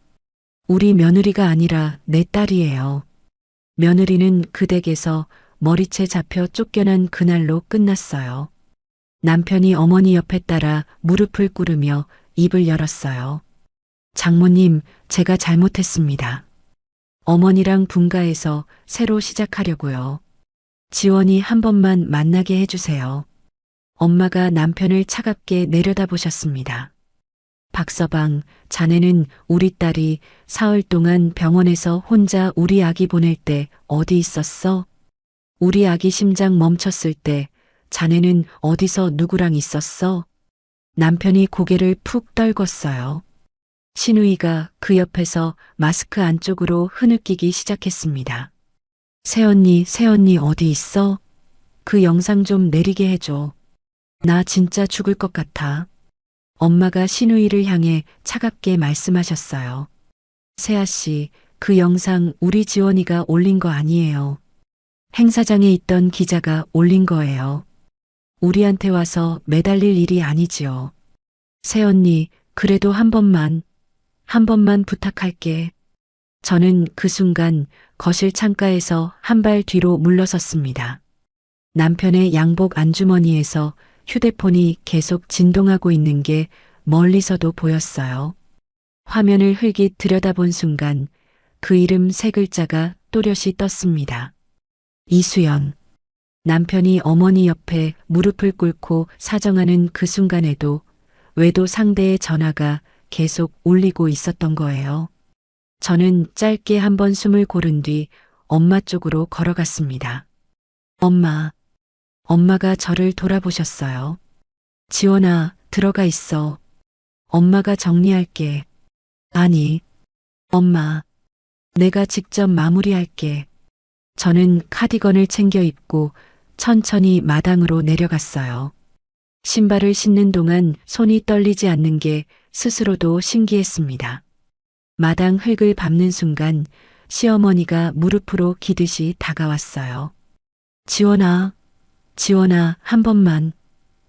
우리 며느리가 아니라 내 딸이에요. 며느리는 그 댁에서 머리채 잡혀 쫓겨난 그날로 끝났어요. 남편이 어머니 옆에 따라 무릎을 꿇으며 입을 열었어요. 장모님, 제가 잘못했습니다. 어머니랑 분가해서 새로 시작하려고요. 지원이 한 번만 만나게 해주세요. 엄마가 남편을 차갑게 내려다보셨습니다. 박서방, 자네는 우리 딸이 사흘 동안 병원에서 혼자 우리 아기 보낼 때 어디 있었어? 우리 아기 심장 멈췄을 때 자네는 어디서 누구랑 있었어? 남편이 고개를 푹 떨궜어요. 시누이가 그 옆에서 마스크 안쪽으로 흐느끼기 시작했습니다. 새언니, 새언니 어디 있어? 그 영상 좀 내리게 해줘. 나 진짜 죽을 것 같아. 엄마가 시누이를 향해 차갑게 말씀하셨어요. 세아 씨, 그 영상 우리 지원이가 올린 거 아니에요. 행사장에 있던 기자가 올린 거예요. 우리한테 와서 매달릴 일이 아니지요. 새언니, 그래도 한 번만 부탁할게. 저는 그 순간 거실 창가에서 한 발 뒤로 물러섰습니다. 남편의 양복 안주머니에서 휴대폰이 계속 진동하고 있는 게 멀리서도 보였어요. 화면을 흘깃 들여다본 순간 그 이름 세 글자가 또렷이 떴습니다. 이수연. 남편이 어머니 옆에 무릎을 꿇고 사정하는 그 순간에도 외도 상대의 전화가 계속 울리고 있었던 거예요. 저는 짧게 한 번 숨을 고른 뒤 엄마 쪽으로 걸어갔습니다. 엄마가 저를 돌아보셨어요. 지원아, 들어가 있어. 엄마가 정리할게. 아니, 엄마, 내가 직접 마무리할게. 저는 카디건을 챙겨 입고 천천히 마당으로 내려갔어요. 신발을 신는 동안 손이 떨리지 않는 게 스스로도 신기했습니다. 마당 흙을 밟는 순간 시어머니가 무릎으로 기듯이 다가왔어요. 지원아, 한 번만,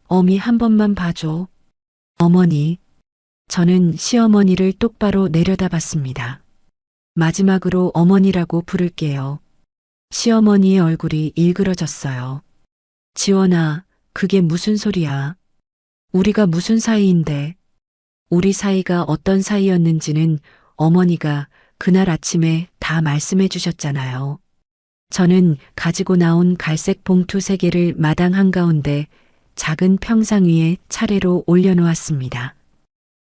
어미 한 번만 봐줘. 어머니. 저는 시어머니를 똑바로 내려다봤습니다. 마지막으로 어머니라고 부를게요. 시어머니의 얼굴이 일그러졌어요. 지원아, 그게 무슨 소리야? 우리가 무슨 사이인데? 우리 사이가 어떤 사이였는지는 어머니가 그날 아침에 다 말씀해 주셨잖아요. 저는 가지고 나온 갈색 봉투 3개를 마당 한가운데 작은 평상 위에 차례로 올려놓았습니다.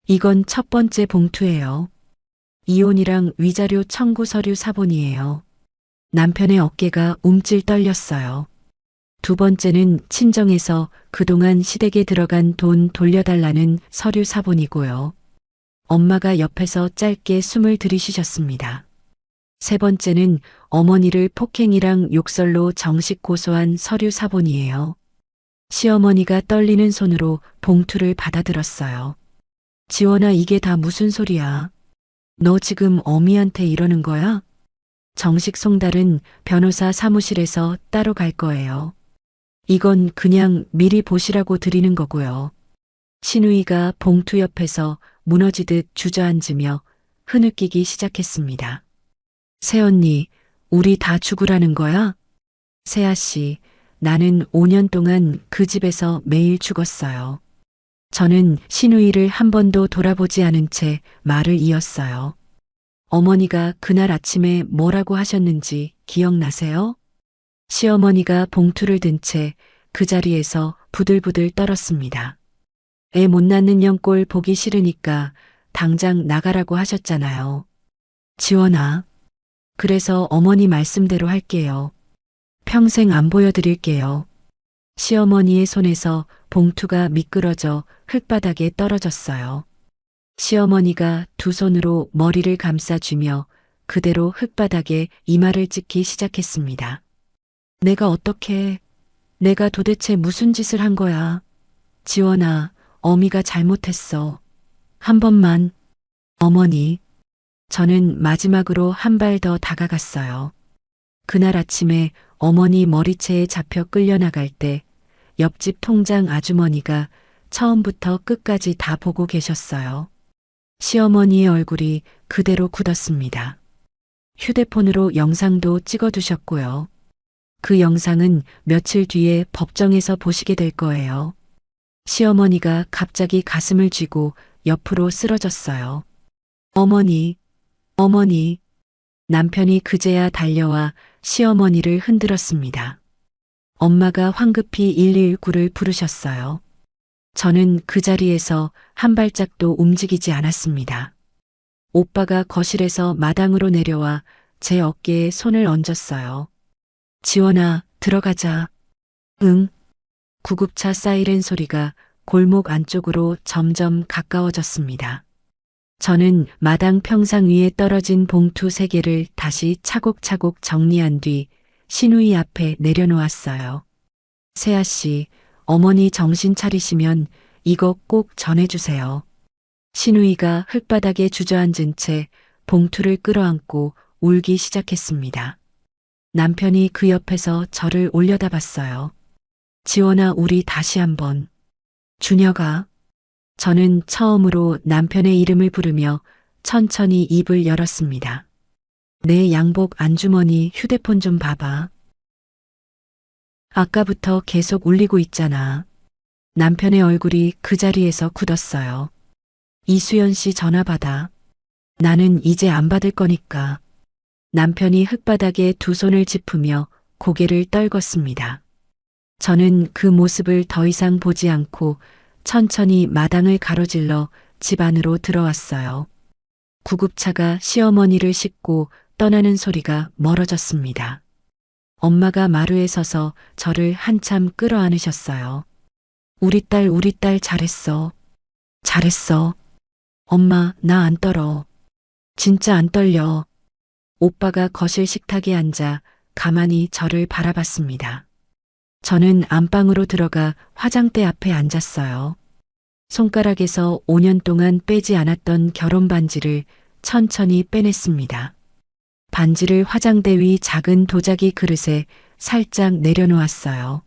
이건 첫 번째 봉투예요. 이혼이랑 위자료 청구 서류 사본이에요. 남편의 어깨가 움찔 떨렸어요. 두 번째는 친정에서 그동안 시댁에 들어간 돈 돌려달라는 서류 사본이고요. 엄마가 옆에서 짧게 숨을 들이쉬셨습니다. 세 번째는 어머니를 폭행이랑 욕설로 정식 고소한 서류 사본이에요. 시어머니가 떨리는 손으로 봉투를 받아들었어요. 지원아, 이게 다 무슨 소리야? 너 지금 어미한테 이러는 거야? 정식 송달은 변호사 사무실에서 따로 갈 거예요. 이건 그냥 미리 보시라고 드리는 거고요. 신우이가 봉투 옆에서 무너지듯 주저앉으며 흐느끼기 시작했습니다. 새언니, 우리 다 죽으라는 거야? 세아씨, 나는 5년 동안 그 집에서 매일 죽었어요. 저는 신우이를 한 번도 돌아보지 않은 채 말을 이었어요. 어머니가 그날 아침에 뭐라고 하셨는지 기억나세요? 시어머니가 봉투를 든 채 그 자리에서 부들부들 떨었습니다. 애 못 낳는 년꼴 보기 싫으니까 당장 나가라고 하셨잖아요. 지원아, 그래서 어머니 말씀대로 할게요. 평생 안 보여드릴게요. 시어머니의 손에서 봉투가 미끄러져 흙바닥에 떨어졌어요. 시어머니가 두 손으로 머리를 감싸쥐며 그대로 흙바닥에 이마를 찍기 시작했습니다. 내가 어떻게, 내가 도대체 무슨 짓을 한 거야? 지원아, 어미가 잘못했어. 한 번만. 어머니. 저는 마지막으로 한 발 더 다가갔어요. 그날 아침에 어머니 머리채에 잡혀 끌려나갈 때 옆집 통장 아주머니가 처음부터 끝까지 다 보고 계셨어요. 시어머니의 얼굴이 그대로 굳었습니다. 휴대폰으로 영상도 찍어두셨고요. 그 영상은 며칠 뒤에 법정에서 보시게 될 거예요. 시어머니가 갑자기 가슴을 쥐고 옆으로 쓰러졌어요. 어머니, 어머니. 남편이 그제야 달려와 시어머니를 흔들었습니다. 엄마가 황급히 119를 부르셨어요. 저는 그 자리에서 한 발짝도 움직이지 않았습니다. 오빠가 거실에서 마당으로 내려와 제 어깨에 손을 얹었어요. 지원아, 들어가자. 응. 구급차 사이렌 소리가 골목 안쪽으로 점점 가까워졌습니다. 저는 마당 평상 위에 떨어진 봉투 3개를 다시 차곡차곡 정리한 뒤 신우이 앞에 내려놓았어요. 세아씨, 어머니 정신 차리시면 이거 꼭 전해주세요. 신우이가 흙바닥에 주저앉은 채 봉투를 끌어안고 울기 시작했습니다. 남편이 그 옆에서 저를 올려다봤어요. 지원아, 우리 다시 한번. 준혁아. 저는 처음으로 남편의 이름을 부르며 천천히 입을 열었습니다. 내 양복 안주머니 휴대폰 좀 봐봐. 아까부터 계속 울리고 있잖아. 남편의 얼굴이 그 자리에서 굳었어요. 이수연 씨 전화 받아. 나는 이제 안 받을 거니까. 남편이 흙바닥에 두 손을 짚으며 고개를 떨궜습니다. 저는 그 모습을 더 이상 보지 않고 천천히 마당을 가로질러 집 안으로 들어왔어요. 구급차가 시어머니를 싣고 떠나는 소리가 멀어졌습니다. 엄마가 마루에 서서 저를 한참 끌어안으셨어요. 우리 딸 잘했어. 잘했어. 엄마, 나 안 떨어. 진짜 안 떨려. 오빠가 거실 식탁에 앉아 가만히 저를 바라봤습니다. 저는 안방으로 들어가 화장대 앞에 앉았어요. 손가락에서 5년 동안 빼지 않았던 결혼 반지를 천천히 빼냈습니다. 반지를 화장대 위 작은 도자기 그릇에 살짝 내려놓았어요.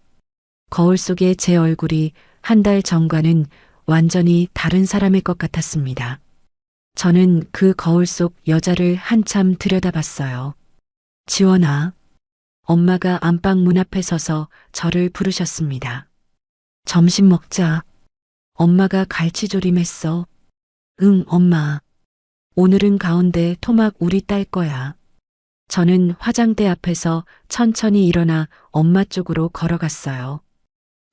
거울 속의 제 얼굴이 한 달 전과는 완전히 다른 사람일 것 같았습니다. 저는 그 거울 속 여자를 한참 들여다봤어요. 지원아. 엄마가 안방 문 앞에 서서 저를 부르셨습니다. 점심 먹자. 엄마가 갈치조림했어. 응, 엄마. 오늘은 가운데 토막 우리 딸 거야. 저는 화장대 앞에서 천천히 일어나 엄마 쪽으로 걸어갔어요.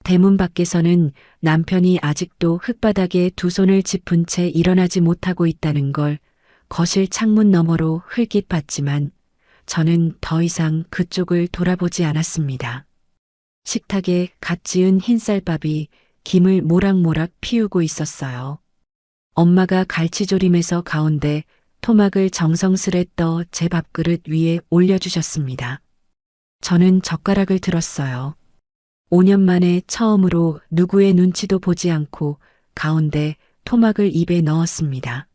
대문 밖에서는 남편이 아직도 흙바닥에 두 손을 짚은 채 일어나지 못하고 있다는 걸 거실 창문 너머로 흘낏 봤지만 저는 더 이상 그쪽을 돌아보지 않았습니다. 식탁에 갓 지은 흰쌀밥이 김을 모락모락 피우고 있었어요. 엄마가 갈치조림에서 가운데 토막을 정성스레 떠 제 밥그릇 위에 올려주셨습니다. 저는 젓가락을 들었어요. 5년 만에 처음으로 누구의 눈치도 보지 않고 가운데 토막을 입에 넣었습니다.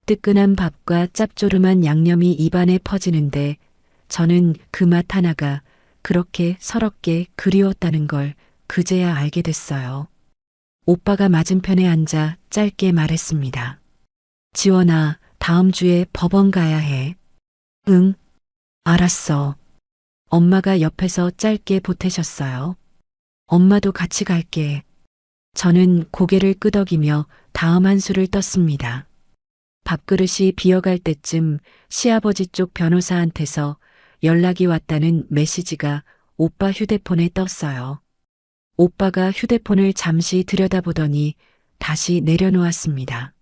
뜨끈한 밥과 짭조름한 양념이 입안에 퍼지는데 저는 그 맛 하나가 그렇게 서럽게 그리웠다는 걸 그제야 알게 됐어요. 오빠가 맞은편에 앉아 짧게 말했습니다. 지원아, 다음 주에 법원 가야 해. 응, 알았어. 엄마가 옆에서 짧게 보태셨어요. 엄마도 같이 갈게. 저는 고개를 끄덕이며 다음 한 수를 떴습니다. 밥그릇이 비어갈 때쯤 시아버지 쪽 변호사한테서 연락이 왔다는 메시지가 오빠 휴대폰에 떴어요. 오빠가 휴대폰을 잠시 들여다보더니 다시 내려놓았습니다.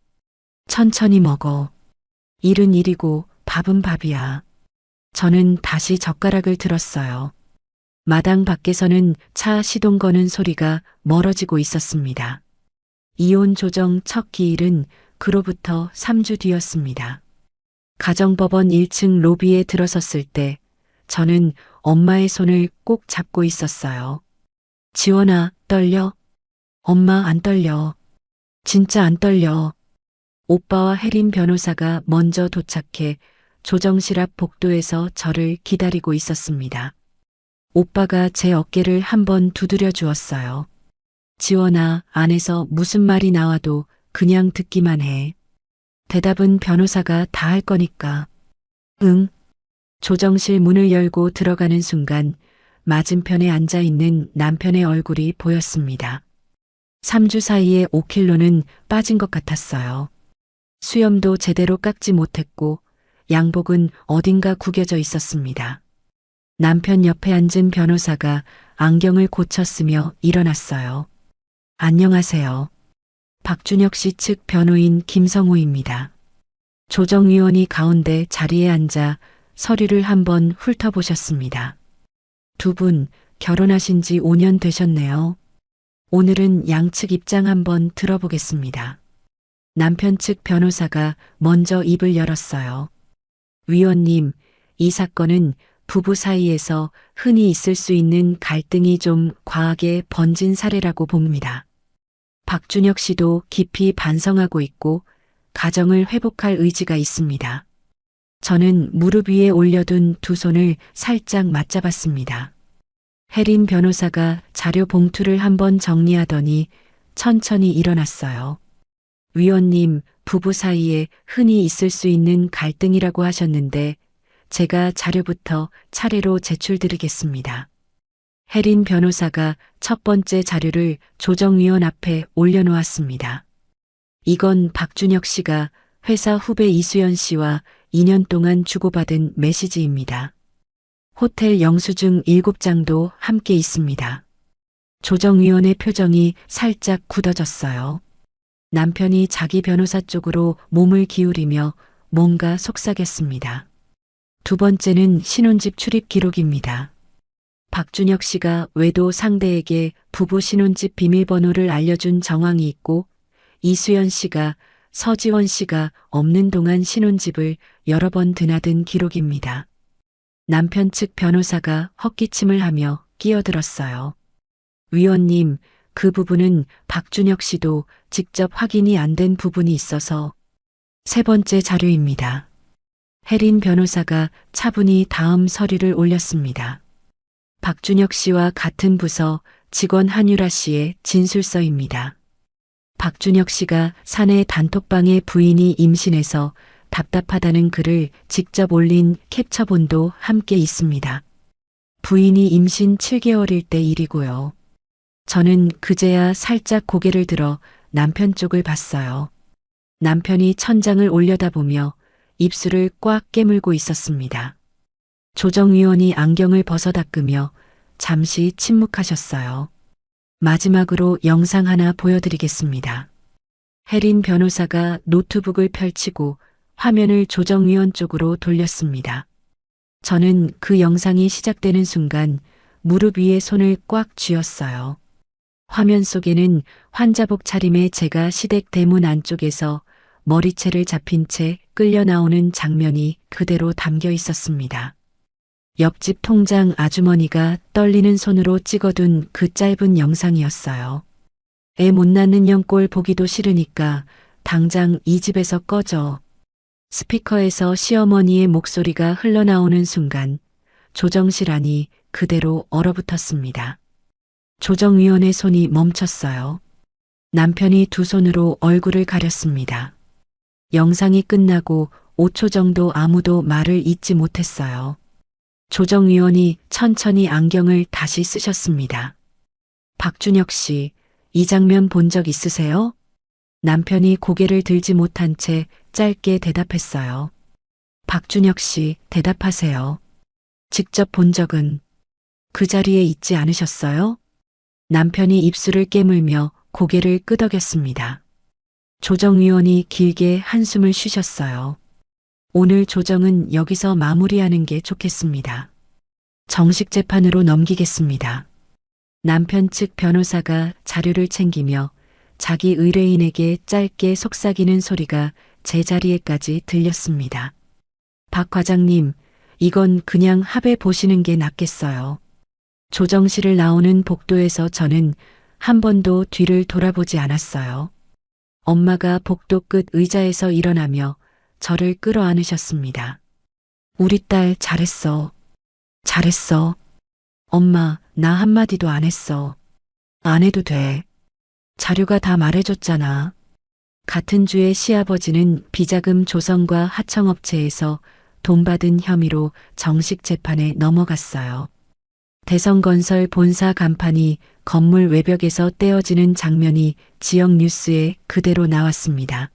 천천히 먹어. 일은 일이고 밥은 밥이야. 저는 다시 젓가락을 들었어요. 마당 밖에서는 차 시동 거는 소리가 멀어지고 있었습니다. 이혼 조정 첫 기일은 그로부터 3주 뒤였습니다. 가정법원 1층 로비에 들어섰을 때 저는 엄마의 손을 꼭 잡고 있었어요. 지원아, 떨려? 엄마 안 떨려. 진짜 안 떨려. 오빠와 혜린 변호사가 먼저 도착해 조정실 앞 복도에서 저를 기다리고 있었습니다. 오빠가 제 어깨를 한번 두드려 주었어요. 지원아, 안에서 무슨 말이 나와도 그냥 듣기만 해. 대답은 변호사가 다 할 거니까. 응. 조정실 문을 열고 들어가는 순간 맞은편에 앉아 있는 남편의 얼굴이 보였습니다. 3주 사이에 5kg는 빠진 것 같았어요. 수염도 제대로 깎지 못했고 양복은 어딘가 구겨져 있었습니다. 남편 옆에 앉은 변호사가 안경을 고쳤으며 일어났어요. 안녕하세요. 박준혁 씨 측 변호인 김성우입니다. 조정위원이 가운데 자리에 앉아 서류를 한번 훑어보셨습니다. 두 분 결혼하신 지 5년 되셨네요. 오늘은 양측 입장 한번 들어보겠습니다. 남편 측 변호사가 먼저 입을 열었어요. 위원님, 이 사건은 부부 사이에서 흔히 있을 수 있는 갈등이 좀 과하게 번진 사례라고 봅니다. 박준혁 씨도 깊이 반성하고 있고 가정을 회복할 의지가 있습니다. 저는 무릎 위에 올려둔 두 손을 살짝 맞잡았습니다. 혜린 변호사가 자료 봉투를 한번 정리하더니 천천히 일어났어요. 위원님, 부부 사이에 흔히 있을 수 있는 갈등이라고 하셨는데 제가 자료부터 차례로 제출드리겠습니다. 혜린 변호사가 첫 번째 자료를 조정위원 앞에 올려놓았습니다. 이건 박준혁 씨가 회사 후배 이수연 씨와 2년 동안 주고받은 메시지입니다. 호텔 영수증 7장도 함께 있습니다. 조정위원의 표정이 살짝 굳어졌어요. 남편이 자기 변호사 쪽으로 몸을 기울이며 뭔가 속삭였습니다. 두 번째는 신혼집 출입 기록입니다. 박준혁 씨가 외도 상대에게 부부 신혼집 비밀번호를 알려준 정황이 있고 이수연 씨가 서지원 씨가 없는 동안 신혼집을 여러 번 드나든 기록입니다. 남편 측 변호사가 헛기침을 하며 끼어들었어요. 위원님, 그 부분은 박준혁 씨도 직접 확인이 안 된 부분이 있어서. 세 번째 자료입니다. 혜린 변호사가 차분히 다음 서류를 올렸습니다. 박준혁 씨와 같은 부서 직원 한유라 씨의 진술서입니다. 박준혁 씨가 사내 단톡방에 부인이 임신해서 답답하다는 글을 직접 올린 캡처본도 함께 있습니다. 부인이 임신 7개월일 때 일이고요. 저는 그제야 살짝 고개를 들어 남편 쪽을 봤어요. 남편이 천장을 올려다보며 입술을 꽉 깨물고 있었습니다. 조정위원이 안경을 벗어 닦으며 잠시 침묵하셨어요. 마지막으로 영상 하나 보여드리겠습니다. 혜린 변호사가 노트북을 펼치고 화면을 조정위원 쪽으로 돌렸습니다. 저는 그 영상이 시작되는 순간 무릎 위에 손을 꽉 쥐었어요. 화면 속에는 환자복 차림의 제가 시댁 대문 안쪽에서 머리채를 잡힌 채 끌려 나오는 장면이 그대로 담겨 있었습니다. 옆집 통장 아주머니가 떨리는 손으로 찍어둔 그 짧은 영상이었어요. 애 못 낳는 년꼴 보기도 싫으니까 당장 이 집에서 꺼져. 스피커에서 시어머니의 목소리가 흘러나오는 순간 조정실 안이 그대로 얼어붙었습니다. 조정위원의 손이 멈췄어요. 남편이 두 손으로 얼굴을 가렸습니다. 영상이 끝나고 5초 정도 아무도 말을 잇지 못했어요. 조정위원이 천천히 안경을 다시 쓰셨습니다. 박준혁 씨, 이 장면 본 적 있으세요? 남편이 고개를 들지 못한 채 짧게 대답했어요. 박준혁 씨, 대답하세요. 직접 본 적은 그 자리에 있지 않으셨어요? 남편이 입술을 깨물며 고개를 끄덕였습니다. 조정위원이 길게 한숨을 쉬셨어요. 오늘 조정은 여기서 마무리하는 게 좋겠습니다. 정식 재판으로 넘기겠습니다. 남편 측 변호사가 자료를 챙기며 자기 의뢰인에게 짧게 속삭이는 소리가 제 자리에까지 들렸습니다. 박 과장님, 이건 그냥 합의 보시는 게 낫겠어요. 조정실을 나오는 복도에서 저는 한 번도 뒤를 돌아보지 않았어요. 엄마가 복도 끝 의자에서 일어나며 저를 끌어안으셨습니다. 우리 딸 잘했어. 잘했어. 엄마, 나 한마디도 안 했어. 안 해도 돼. 자료가 다 말해줬잖아. 같은 주에 시아버지는 비자금 조성과 하청업체에서 돈 받은 혐의로 정식 재판에 넘어갔어요. 대성건설 본사 간판이 건물 외벽에서 떼어지는 장면이 지역 뉴스에 그대로 나왔습니다.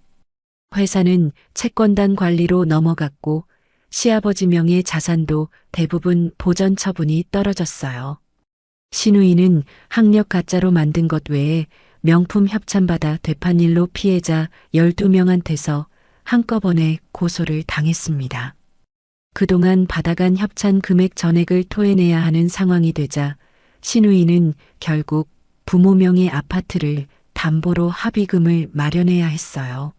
회사는 채권단 관리로 넘어갔고 시아버지 명의 자산도 대부분 보전 처분이 떨어졌어요. 신우이는 학력 가짜로 만든 것 외에 명품 협찬받아 되판 일로 피해자 12명한테서 한꺼번에 고소를 당했습니다. 그동안 받아간 협찬 금액 전액을 토해내야 하는 상황이 되자 신우이는 결국 부모 명의 아파트를 담보로 합의금을 마련해야 했어요.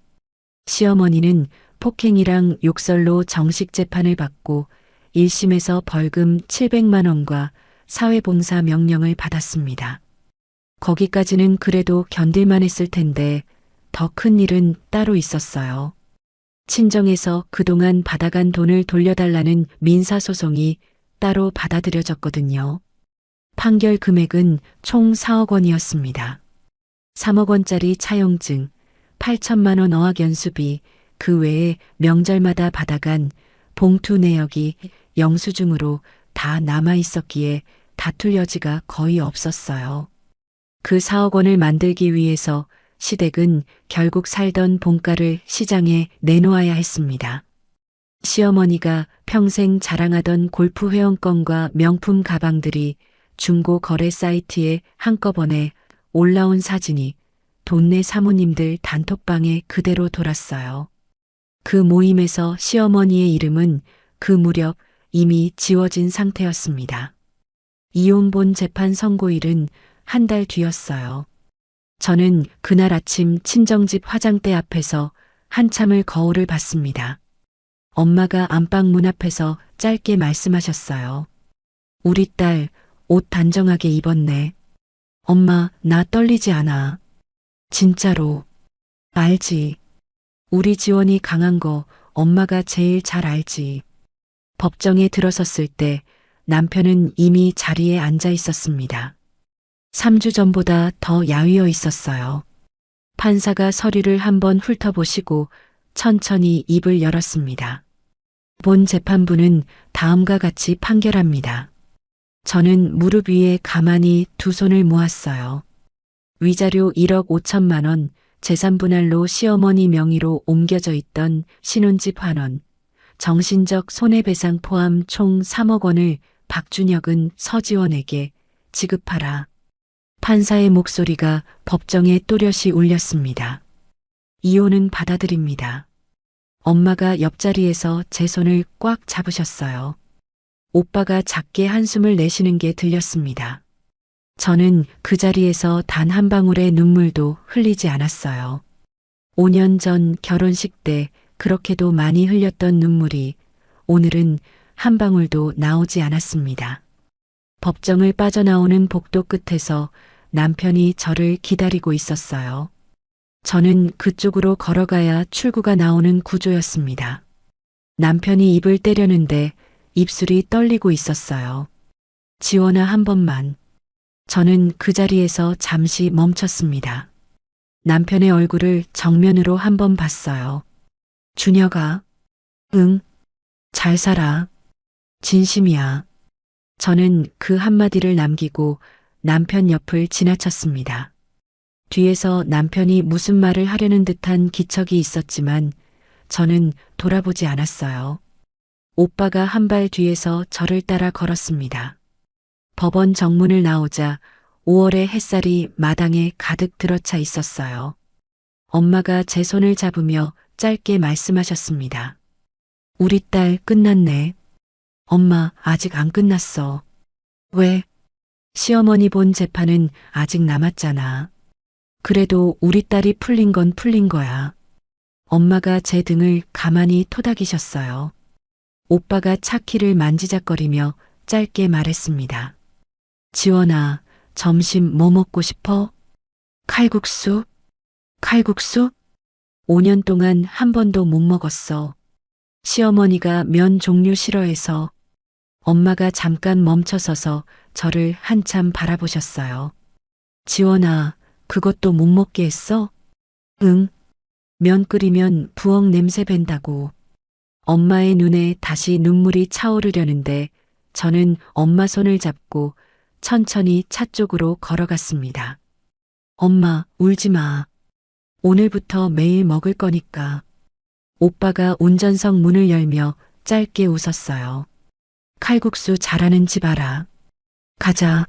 시어머니는 폭행이랑 욕설로 정식 재판을 받고 1심에서 벌금 700만 원과 사회봉사 명령을 받았습니다. 거기까지는 그래도 견딜만 했을 텐데 더 큰 일은 따로 있었어요. 친정에서 그동안 받아간 돈을 돌려달라는 민사소송이 따로 받아들여졌거든요. 판결 금액은 총 4억 원이었습니다. 3억 원짜리 차용증, 8천만 원 어학연수비, 그 외에 명절마다 받아간 봉투 내역이 영수증으로 다 남아 있었기에 다툴 여지가 거의 없었어요. 그 4억 원을 만들기 위해서 시댁은 결국 살던 본가를 시장에 내놓아야 했습니다. 시어머니가 평생 자랑하던 골프 회원권과 명품 가방들이 중고 거래 사이트에 한꺼번에 올라온 사진이 동네 사모님들 단톡방에 그대로 돌았어요. 그 모임에서 시어머니의 이름은 그 무렵 이미 지워진 상태였습니다. 이혼본 재판 선고일은 한 달 뒤였어요. 저는 그날 아침 친정집 화장대 앞에서 한참을 거울을 봤습니다. 엄마가 안방 문 앞에서 짧게 말씀하셨어요. 우리 딸 옷 단정하게 입었네. 엄마, 나 떨리지 않아. 진짜로. 알지. 우리 지원이 강한 거 엄마가 제일 잘 알지. 법정에 들어섰을 때 남편은 이미 자리에 앉아 있었습니다. 3주 전보다 더 야위어 있었어요. 판사가 서류를 한번 훑어보시고 천천히 입을 열었습니다. 본 재판부는 다음과 같이 판결합니다. 저는 무릎 위에 가만히 두 손을 모았어요. 위자료 1억 5천만 원, 재산분할로 시어머니 명의로 옮겨져 있던 신혼집 환원, 정신적 손해배상 포함 총 3억 원을 박준혁은 서지원에게 지급하라. 판사의 목소리가 법정에 또렷이 울렸습니다. 이혼은 받아들입니다. 엄마가 옆자리에서 제 손을 꽉 잡으셨어요. 오빠가 작게 한숨을 내쉬는 게 들렸습니다. 저는 그 자리에서 단 한 방울의 눈물도 흘리지 않았어요. 5년 전 결혼식 때 그렇게도 많이 흘렸던 눈물이 오늘은 한 방울도 나오지 않았습니다. 법정을 빠져나오는 복도 끝에서 남편이 저를 기다리고 있었어요. 저는 그쪽으로 걸어가야 출구가 나오는 구조였습니다. 남편이 입을 때려는데 입술이 떨리고 있었어요. 지원아, 한 번만. 저는 그 자리에서 잠시 멈췄습니다. 남편의 얼굴을 정면으로 한 번 봤어요. 준혁아, 응, 잘 살아. 진심이야. 저는 그 한마디를 남기고 남편 옆을 지나쳤습니다. 뒤에서 남편이 무슨 말을 하려는 듯한 기척이 있었지만 저는 돌아보지 않았어요. 오빠가 한 발 뒤에서 저를 따라 걸었습니다. 법원 정문을 나오자 5월의 햇살이 마당에 가득 들어차 있었어요. 엄마가 제 손을 잡으며 짧게 말씀하셨습니다. 우리 딸 끝났네. 엄마, 아직 안 끝났어. 왜? 시어머니 본 재판은 아직 남았잖아. 그래도 우리 딸이 풀린 건 풀린 거야. 엄마가 제 등을 가만히 토닥이셨어요. 오빠가 차 키를 만지작거리며 짧게 말했습니다. 지원아, 점심 뭐 먹고 싶어? 칼국수? 칼국수? 5년 동안 한 번도 못 먹었어. 시어머니가 면 종류 싫어해서. 엄마가 잠깐 멈춰서서 저를 한참 바라보셨어요. 지원아, 그것도 못 먹게 했어? 응. 면 끓이면 부엌 냄새 밴다고. 엄마의 눈에 다시 눈물이 차오르려는데 저는 엄마 손을 잡고 천천히 차 쪽으로 걸어갔습니다. 엄마, 울지 마. 오늘부터 매일 먹을 거니까. 오빠가 운전석 문을 열며 짧게 웃었어요. 칼국수 잘하는 집 알아. 가자.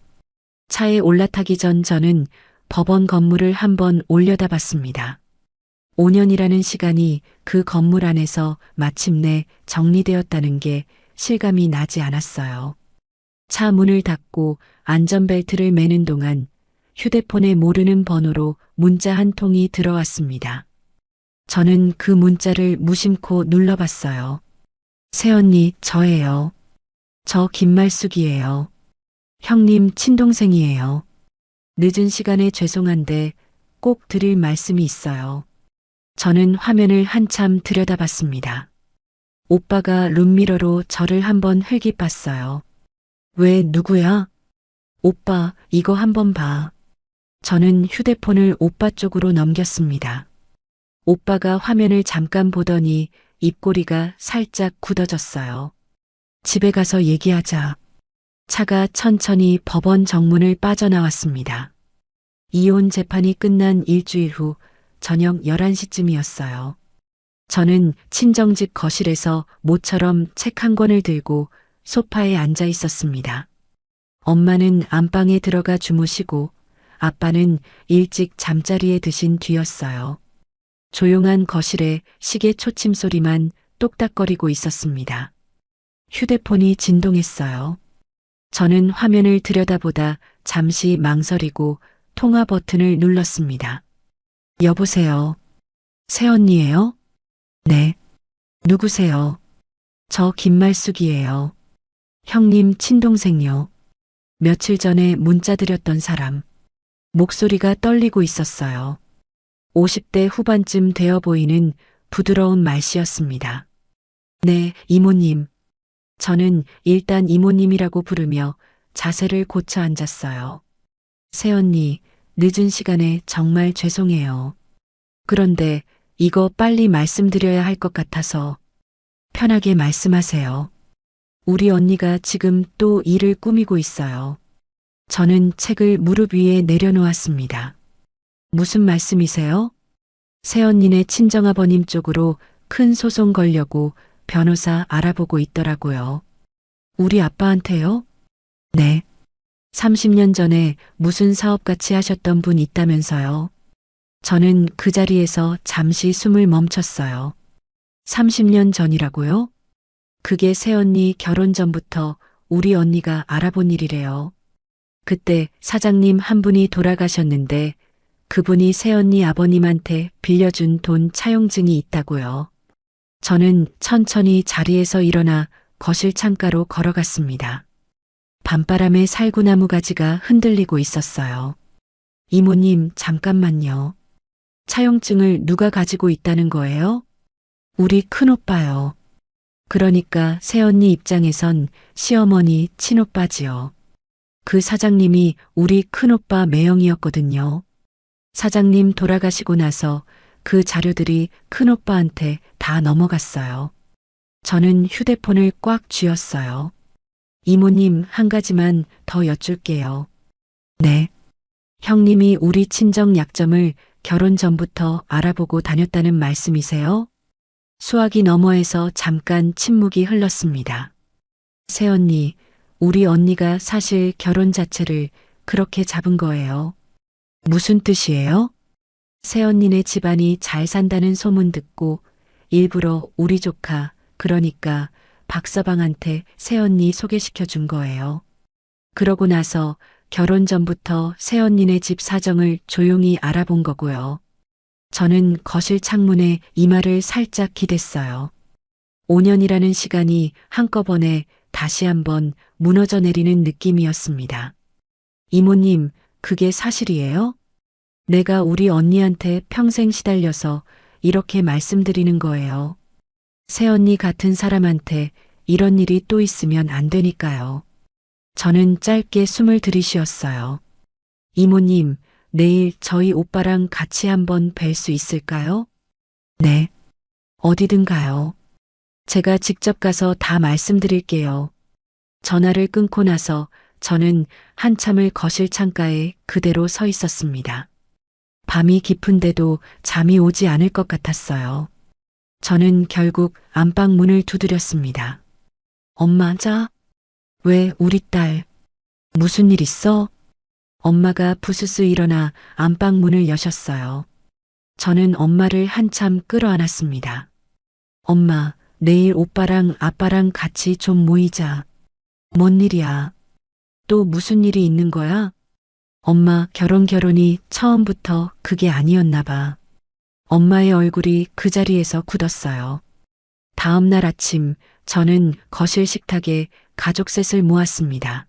차에 올라타기 전 저는 법원 건물을 한번 올려다봤습니다. 5년이라는 시간이 그 건물 안에서 마침내 정리되었다는 게 실감이 나지 않았어요. 차 문을 닫고 안전벨트를 매는 동안 휴대폰에 모르는 번호로 문자 한 통이 들어왔습니다. 저는 그 문자를 무심코 눌러봤어요. 새언니, 저예요. 저 김말숙이에요. 형님 친동생이에요. 늦은 시간에 죄송한데 꼭 드릴 말씀이 있어요. 저는 화면을 한참 들여다봤습니다. 오빠가 룸미러로 저를 한번 흘깃봤어요. 왜, 누구야? 오빠, 이거 한번 봐. 저는 휴대폰을 오빠 쪽으로 넘겼습니다. 오빠가 화면을 잠깐 보더니 입꼬리가 살짝 굳어졌어요. 집에 가서 얘기하자. 차가 천천히 법원 정문을 빠져나왔습니다. 이혼 재판이 끝난 일주일 후 저녁 11시쯤이었어요. 저는 친정집 거실에서 모처럼 책 한 권을 들고 소파에 앉아 있었습니다. 엄마는 안방에 들어가 주무시고 아빠는 일찍 잠자리에 드신 뒤였어요. 조용한 거실에 시계 초침 소리만 똑딱거리고 있었습니다. 휴대폰이 진동했어요. 저는 화면을 들여다보다 잠시 망설이고 통화 버튼을 눌렀습니다. 여보세요. 새언니예요? 네. 누구세요? 저 김말숙이에요. 형님 친동생요. 며칠 전에 문자 드렸던 사람. 목소리가 떨리고 있었어요. 50대 후반쯤 되어 보이는 부드러운 말씨였습니다. 네, 이모님. 저는 일단 이모님이라고 부르며 자세를 고쳐 앉았어요. 새언니, 늦은 시간에 정말 죄송해요. 그런데 이거 빨리 말씀드려야 할 것 같아서 편하게 말씀하세요. 우리 언니가 지금 또 일을 꾸미고 있어요. 저는 책을 무릎 위에 내려놓았습니다. 무슨 말씀이세요? 새언니네 친정아버님 쪽으로 큰 소송 걸려고 변호사 알아보고 있더라고요. 우리 아빠한테요? 네. 30년 전에 무슨 사업 같이 하셨던 분 있다면서요. 저는 그 자리에서 잠시 숨을 멈췄어요. 30년 전이라고요? 그게 새언니 결혼 전부터 우리 언니가 알아본 일이래요. 그때 사장님 한 분이 돌아가셨는데 그분이 새언니 아버님한테 빌려준 돈 차용증이 있다고요. 저는 천천히 자리에서 일어나 거실 창가로 걸어갔습니다. 밤바람에 살구나무 가지가 흔들리고 있었어요. 이모님, 잠깐만요. 차용증을 누가 가지고 있다는 거예요? 우리 큰오빠요. 그러니까 새언니 입장에선 시어머니 친오빠지요. 그 사장님이 우리 큰오빠 매형이었거든요. 사장님 돌아가시고 나서 그 자료들이 큰오빠한테 다 넘어갔어요. 저는 휴대폰을 꽉 쥐었어요. 이모님, 한 가지만 더 여쭐게요. 네. 형님이 우리 친정 약점을 결혼 전부터 알아보고 다녔다는 말씀이세요? 수화기 너머에서 잠깐 침묵이 흘렀습니다. 새언니, 우리 언니가 사실 결혼 자체를 그렇게 잡은 거예요. 무슨 뜻이에요? 새언니네 집안이 잘 산다는 소문 듣고 일부러 우리 조카, 그러니까 박서방한테 새언니 소개시켜 준 거예요. 그러고 나서 결혼 전부터 새언니네 집 사정을 조용히 알아본 거고요. 저는 거실 창문에 이마를 살짝 기댔어요. 5년이라는 시간이 한꺼번에 다시 한번 무너져 내리는 느낌이었습니다. 이모님, 그게 사실이에요? 내가 우리 언니한테 평생 시달려서 이렇게 말씀드리는 거예요. 새언니 같은 사람한테 이런 일이 또 있으면 안 되니까요. 저는 짧게 숨을 들이쉬었어요. 이모님, 내일 저희 오빠랑 같이 한번 뵐 수 있을까요? 네. 어디든 가요. 제가 직접 가서 다 말씀드릴게요. 전화를 끊고 나서 저는 한참을 거실 창가에 그대로 서 있었습니다. 밤이 깊은데도 잠이 오지 않을 것 같았어요. 저는 결국 안방 문을 두드렸습니다. 엄마, 자. 왜 우리 딸? 무슨 일 있어? 엄마가 부스스 일어나 안방 문을 여셨어요. 저는 엄마를 한참 끌어안았습니다. 엄마, 내일 오빠랑 아빠랑 같이 좀 모이자. 뭔 일이야? 또 무슨 일이 있는 거야? 엄마, 결혼이 처음부터 그게 아니었나 봐. 엄마의 얼굴이 그 자리에서 굳었어요. 다음 날 아침 저는 거실 식탁에 가족 셋을 모았습니다.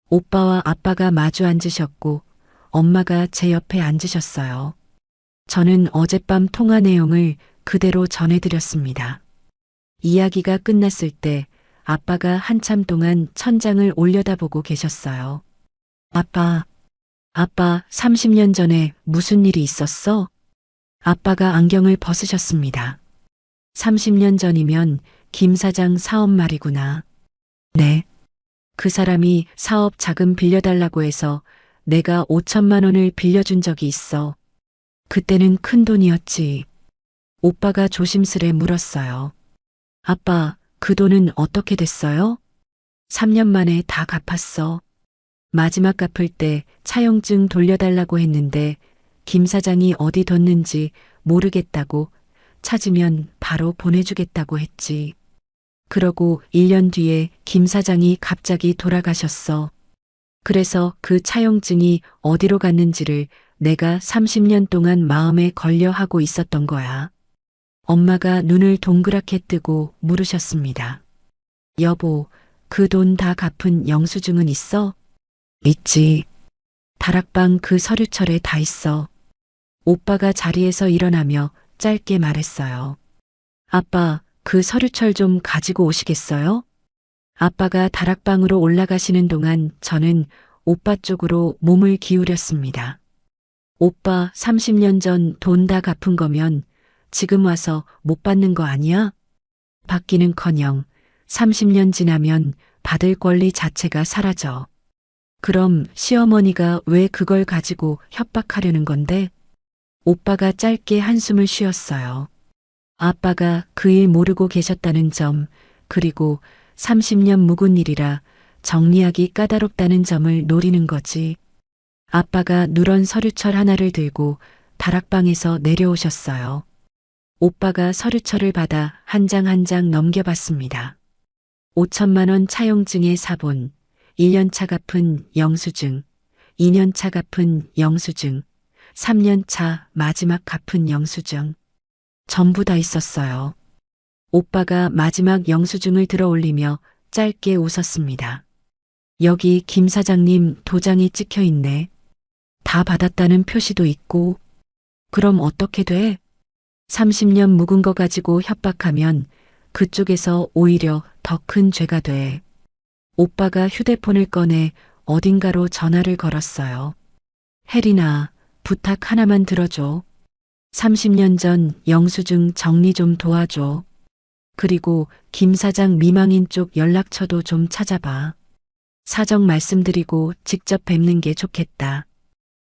오빠와 아빠가 마주 앉으셨고 엄마가 제 옆에 앉으셨어요. 저는 어젯밤 통화 내용을 그대로 전해드렸습니다. 이야기가 끝났을 때 아빠가 한참 동안 천장을 올려다보고 계셨어요. 아빠, 30년 전에 무슨 일이 있었어? 아빠가 안경을 벗으셨습니다. 30년 전이면 김 사장 사업 말이구나. 네. 그 사람이 사업 자금 빌려달라고 해서 내가 5천만 원을 빌려준 적이 있어. 그때는 큰 돈이었지. 오빠가 조심스레 물었어요. 아빠, 그 돈은 어떻게 됐어요? 3년 만에 다 갚았어. 마지막 갚을 때 차용증 돌려달라고 했는데 김 사장이 어디 뒀는지 모르겠다고 찾으면 바로 보내주겠다고 했지. 그러고 1년 뒤에 김 사장이 갑자기 돌아가셨어. 그래서 그 차용증이 어디로 갔는지를 내가 30년 동안 마음에 걸려 하고 있었던 거야. 엄마가 눈을 동그랗게 뜨고 물으셨습니다. 여보, 그 돈 다 갚은 영수증은 있어? 있지. 다락방 그 서류철에 다 있어. 오빠가 자리에서 일어나며 짧게 말했어요. 아빠, 그 서류철 좀 가지고 오시겠어요? 아빠가 다락방으로 올라가시는 동안 저는 오빠 쪽으로 몸을 기울였습니다. 오빠 30년 전 돈 다 갚은 거면 지금 와서 못 받는 거 아니야? 받기는커녕 30년 지나면 받을 권리 자체가 사라져. 그럼 시어머니가 왜 그걸 가지고 협박하려는 건데? 오빠가 짧게 한숨을 쉬었어요. 아빠가 그 일 모르고 계셨다는 점, 그리고 30년 묵은 일이라 정리하기 까다롭다는 점을 노리는 거지. 아빠가 누런 서류철 하나를 들고 다락방에서 내려오셨어요. 오빠가 서류철을 받아 한 장 한 장 넘겨봤습니다. 5천만 원 차용증의 사본, 1년차 갚은 영수증, 2년차 갚은 영수증, 3년차 마지막 갚은 영수증. 전부 다 있었어요. 오빠가 마지막 영수증을 들어 올리며 짧게 웃었습니다. 여기 김 사장님 도장이 찍혀 있네. 다 받았다는 표시도 있고. 그럼 어떻게 돼? 30년 묵은 거 가지고 협박하면 그쪽에서 오히려 더 큰 죄가 돼. 오빠가 휴대폰을 꺼내 어딘가로 전화를 걸었어요. 혜린아, 부탁 하나만 들어줘. 30년 전 영수증 정리 좀 도와줘. 그리고 김 사장 미망인 쪽 연락처도 좀 찾아봐. 사정 말씀드리고 직접 뵙는 게 좋겠다.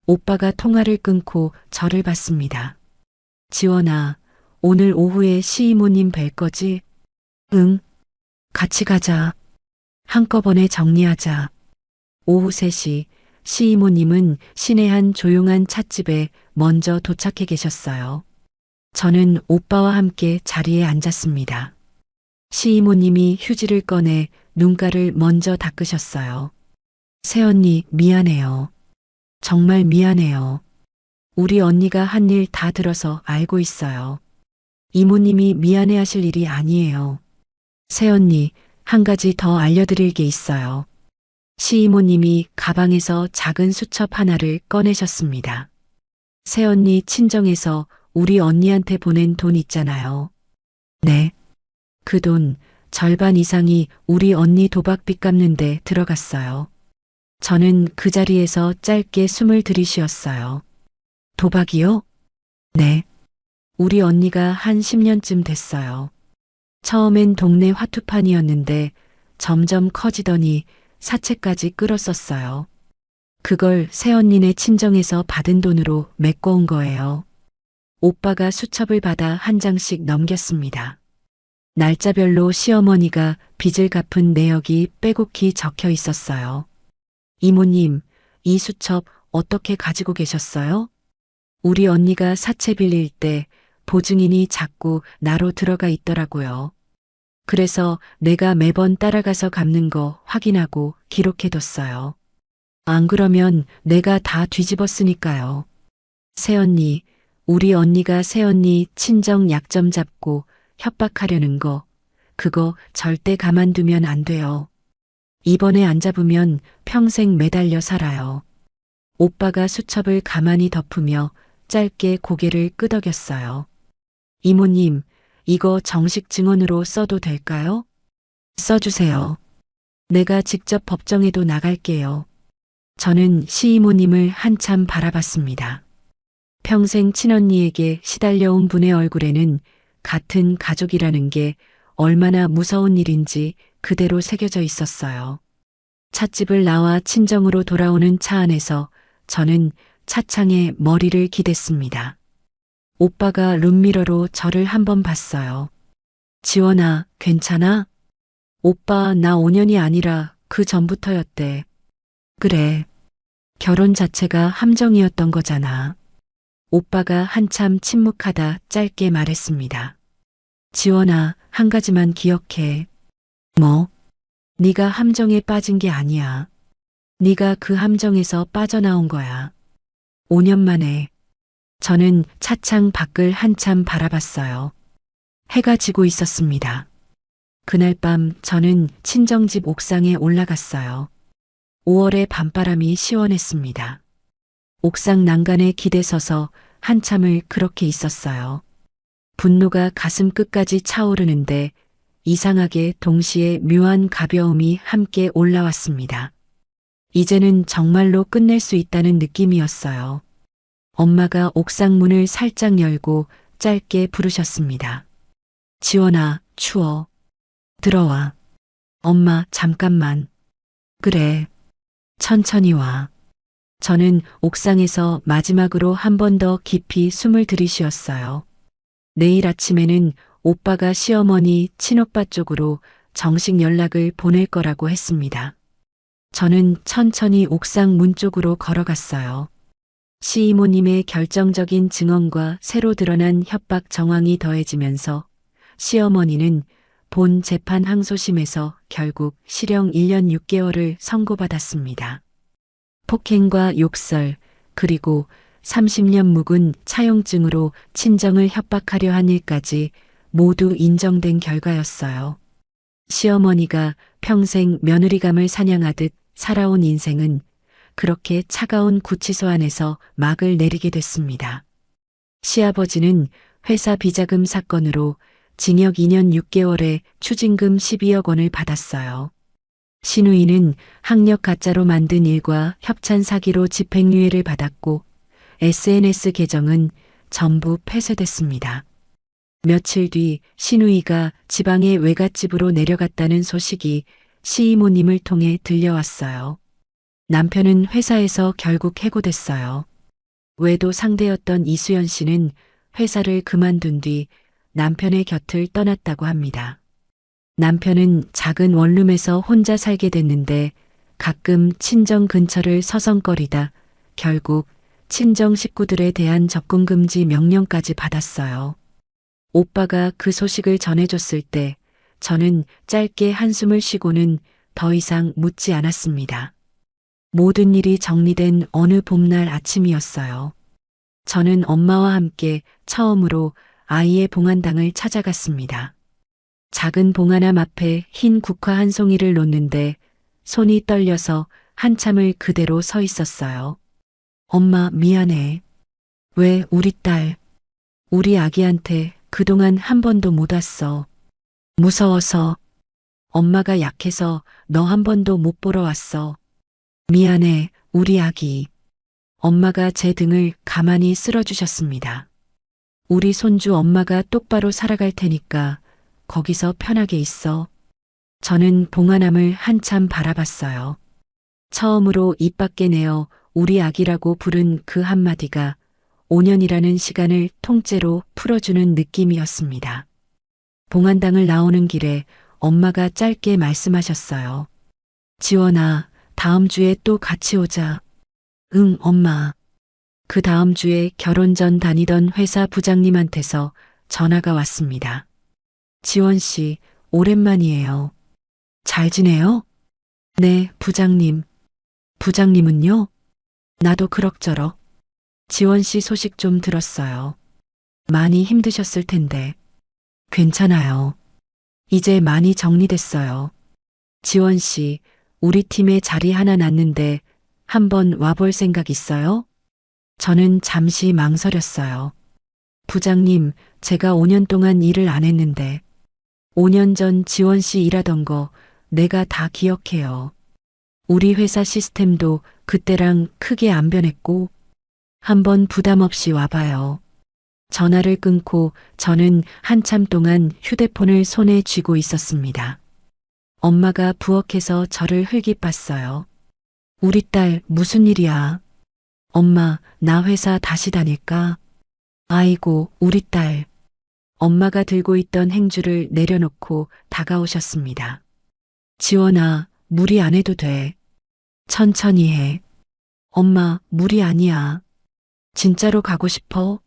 오빠가 통화를 끊고 저를 봤습니다. 지원아, 오늘 오후에 시이모님 뵐 거지? 응. 같이 가자. 한꺼번에 정리하자. 오후 3시 시이모님은 시내 한 조용한 찻집에 먼저 도착해 계셨어요. 저는 오빠와 함께 자리에 앉았습니다. 시이모님이 휴지를 꺼내 눈가를 먼저 닦으셨어요. 새언니 미안해요. 정말 미안해요. 우리 언니가 한 일 다 들어서 알고 있어요. 이모님이 미안해하실 일이 아니에요. 새언니, 한 가지 더 알려드릴 게 있어요. 시이모님이 가방에서 작은 수첩 하나를 꺼내셨습니다. 새언니 친정에서 우리 언니한테 보낸 돈 있잖아요. 네. 그 돈 절반 이상이 우리 언니 도박빚 갚는데 들어갔어요. 저는 그 자리에서 짧게 숨을 들이쉬었어요. 도박이요? 네. 우리 언니가 한 10년쯤 됐어요. 처음엔 동네 화투판이었는데 점점 커지더니 사채까지 끌었었어요. 그걸 새언니네 친정에서 받은 돈으로 메꿔온 거예요. 오빠가 수첩을 받아 한 장씩 넘겼습니다. 날짜별로 시어머니가 빚을 갚은 내역이 빼곡히 적혀 있었어요. 이모님, 이 수첩 어떻게 가지고 계셨어요? 우리 언니가 사채 빌릴 때 보증인이 자꾸 나로 들어가 있더라고요. 그래서 내가 매번 따라가서 갚는 거 확인하고 기록해뒀어요. 안 그러면 내가 다 뒤집었으니까요. 새언니, 우리 언니가 새언니 친정 약점 잡고 협박하려는 거, 그거 절대 가만두면 안 돼요. 이번에 안 잡으면 평생 매달려 살아요. 오빠가 수첩을 가만히 덮으며 짧게 고개를 끄덕였어요. 이모님, 이거 정식 증언으로 써도 될까요? 써주세요. 내가 직접 법정에도 나갈게요. 저는 시이모님을 한참 바라봤습니다. 평생 친언니에게 시달려온 분의 얼굴에는 같은 가족이라는 게 얼마나 무서운 일인지 그대로 새겨져 있었어요. 찻집을 나와 친정으로 돌아오는 차 안에서 저는 차창에 머리를 기댔습니다. 오빠가 룸미러로 저를 한번 봤어요. 지원아, 괜찮아? 오빠, 나 5년이 아니라 그 전부터였대. 그래. 결혼 자체가 함정이었던 거잖아. 오빠가 한참 침묵하다 짧게 말했습니다. 지원아, 한 가지만 기억해. 뭐? 네가 함정에 빠진 게 아니야. 네가 그 함정에서 빠져나온 거야. 5년 만에. 저는 차창 밖을 한참 바라봤어요. 해가 지고 있었습니다. 그날 밤 저는 친정집 옥상에 올라갔어요. 5월의 밤바람이 시원했습니다. 옥상 난간에 기대서서 한참을 그렇게 있었어요. 분노가 가슴 끝까지 차오르는데 이상하게 동시에 묘한 가벼움이 함께 올라왔습니다. 이제는 정말로 끝낼 수 있다는 느낌이었어요. 엄마가 옥상 문을 살짝 열고 짧게 부르셨습니다. 지원아, 추워. 들어와. 엄마, 잠깐만. 그래. 천천히 와. 저는 옥상에서 마지막으로 한 번 더 깊이 숨을 들이쉬었어요. 내일 아침에는 오빠가 시어머니 친오빠 쪽으로 정식 연락을 보낼 거라고 했습니다. 저는 천천히 옥상 문 쪽으로 걸어갔어요. 시이모님의 결정적인 증언과 새로 드러난 협박 정황이 더해지면서 시어머니는 본 재판 항소심에서 결국 실형 1년 6개월을 선고받았습니다. 폭행과 욕설, 그리고 30년 묵은 차용증으로 친정을 협박하려 한 일까지 모두 인정된 결과였어요. 시어머니가 평생 며느리감을 사냥하듯 살아온 인생은 그렇게 차가운 구치소 안에서 막을 내리게 됐습니다. 시아버지는 회사 비자금 사건으로 징역 2년 6개월에 추징금 12억 원을 받았어요. 시누이는 학력 가짜로 만든 일과 협찬 사기로 집행유예를 받았고 SNS 계정은 전부 폐쇄됐습니다. 며칠 뒤 시누이가 지방의 외갓집으로 내려갔다는 소식이 시이모님을 통해 들려왔어요. 남편은 회사에서 결국 해고됐어요. 외도 상대였던 이수연 씨는 회사를 그만둔 뒤 남편의 곁을 떠났다고 합니다. 남편은 작은 원룸에서 혼자 살게 됐는데 가끔 친정 근처를 서성거리다 결국 친정 식구들에 대한 접근 금지 명령까지 받았어요. 오빠가 그 소식을 전해줬을 때 저는 짧게 한숨을 쉬고는 더 이상 묻지 않았습니다. 모든 일이 정리된 어느 봄날 아침이었어요. 저는 엄마와 함께 처음으로 아이의 봉안당을 찾아갔습니다. 작은 봉안함 앞에 흰 국화 한 송이를 놓는데 손이 떨려서 한참을 그대로 서 있었어요. 엄마 미안해. 왜 우리 딸, 우리 아기한테 그동안 한 번도 못 왔어. 무서워서. 엄마가 약해서 너 한 번도 못 보러 왔어. 미안해, 우리 아기. 엄마가 제 등을 가만히 쓸어주셨습니다. 우리 손주 엄마가 똑바로 살아갈 테니까 거기서 편하게 있어. 저는 봉안함을 한참 바라봤어요. 처음으로 입 밖에 내어 우리 아기라고 부른 그 한마디가 5년이라는 시간을 통째로 풀어주는 느낌이었습니다. 봉안당을 나오는 길에 엄마가 짧게 말씀하셨어요. 지원아, 다음 주에 또 같이 오자. 응, 엄마. 그 다음 주에 결혼 전 다니던 회사 부장님한테서 전화가 왔습니다. 지원 씨, 오랜만이에요. 잘 지내요? 네, 부장님. 부장님은요? 나도 그럭저럭. 지원 씨 소식 좀 들었어요. 많이 힘드셨을 텐데. 괜찮아요. 이제 많이 정리됐어요. 지원 씨, 우리 팀에 자리 하나 났는데 한번 와볼 생각 있어요? 저는 잠시 망설였어요. 부장님, 제가 5년 동안 일을 안 했는데 5년 전 지원 씨 일하던 거 내가 다 기억해요. 우리 회사 시스템도 그때랑 크게 안 변했고 한번 부담 없이 와봐요. 전화를 끊고 저는 한참 동안 휴대폰을 손에 쥐고 있었습니다. 엄마가 부엌에서 저를 흘깃봤어요. 우리 딸 무슨 일이야? 엄마, 나 회사 다시 다닐까? 아이고, 우리 딸. 엄마가 들고 있던 행주를 내려놓고 다가오셨습니다. 지원아, 무리 안 해도 돼. 천천히 해. 엄마, 무리 아니야. 진짜로 가고 싶어?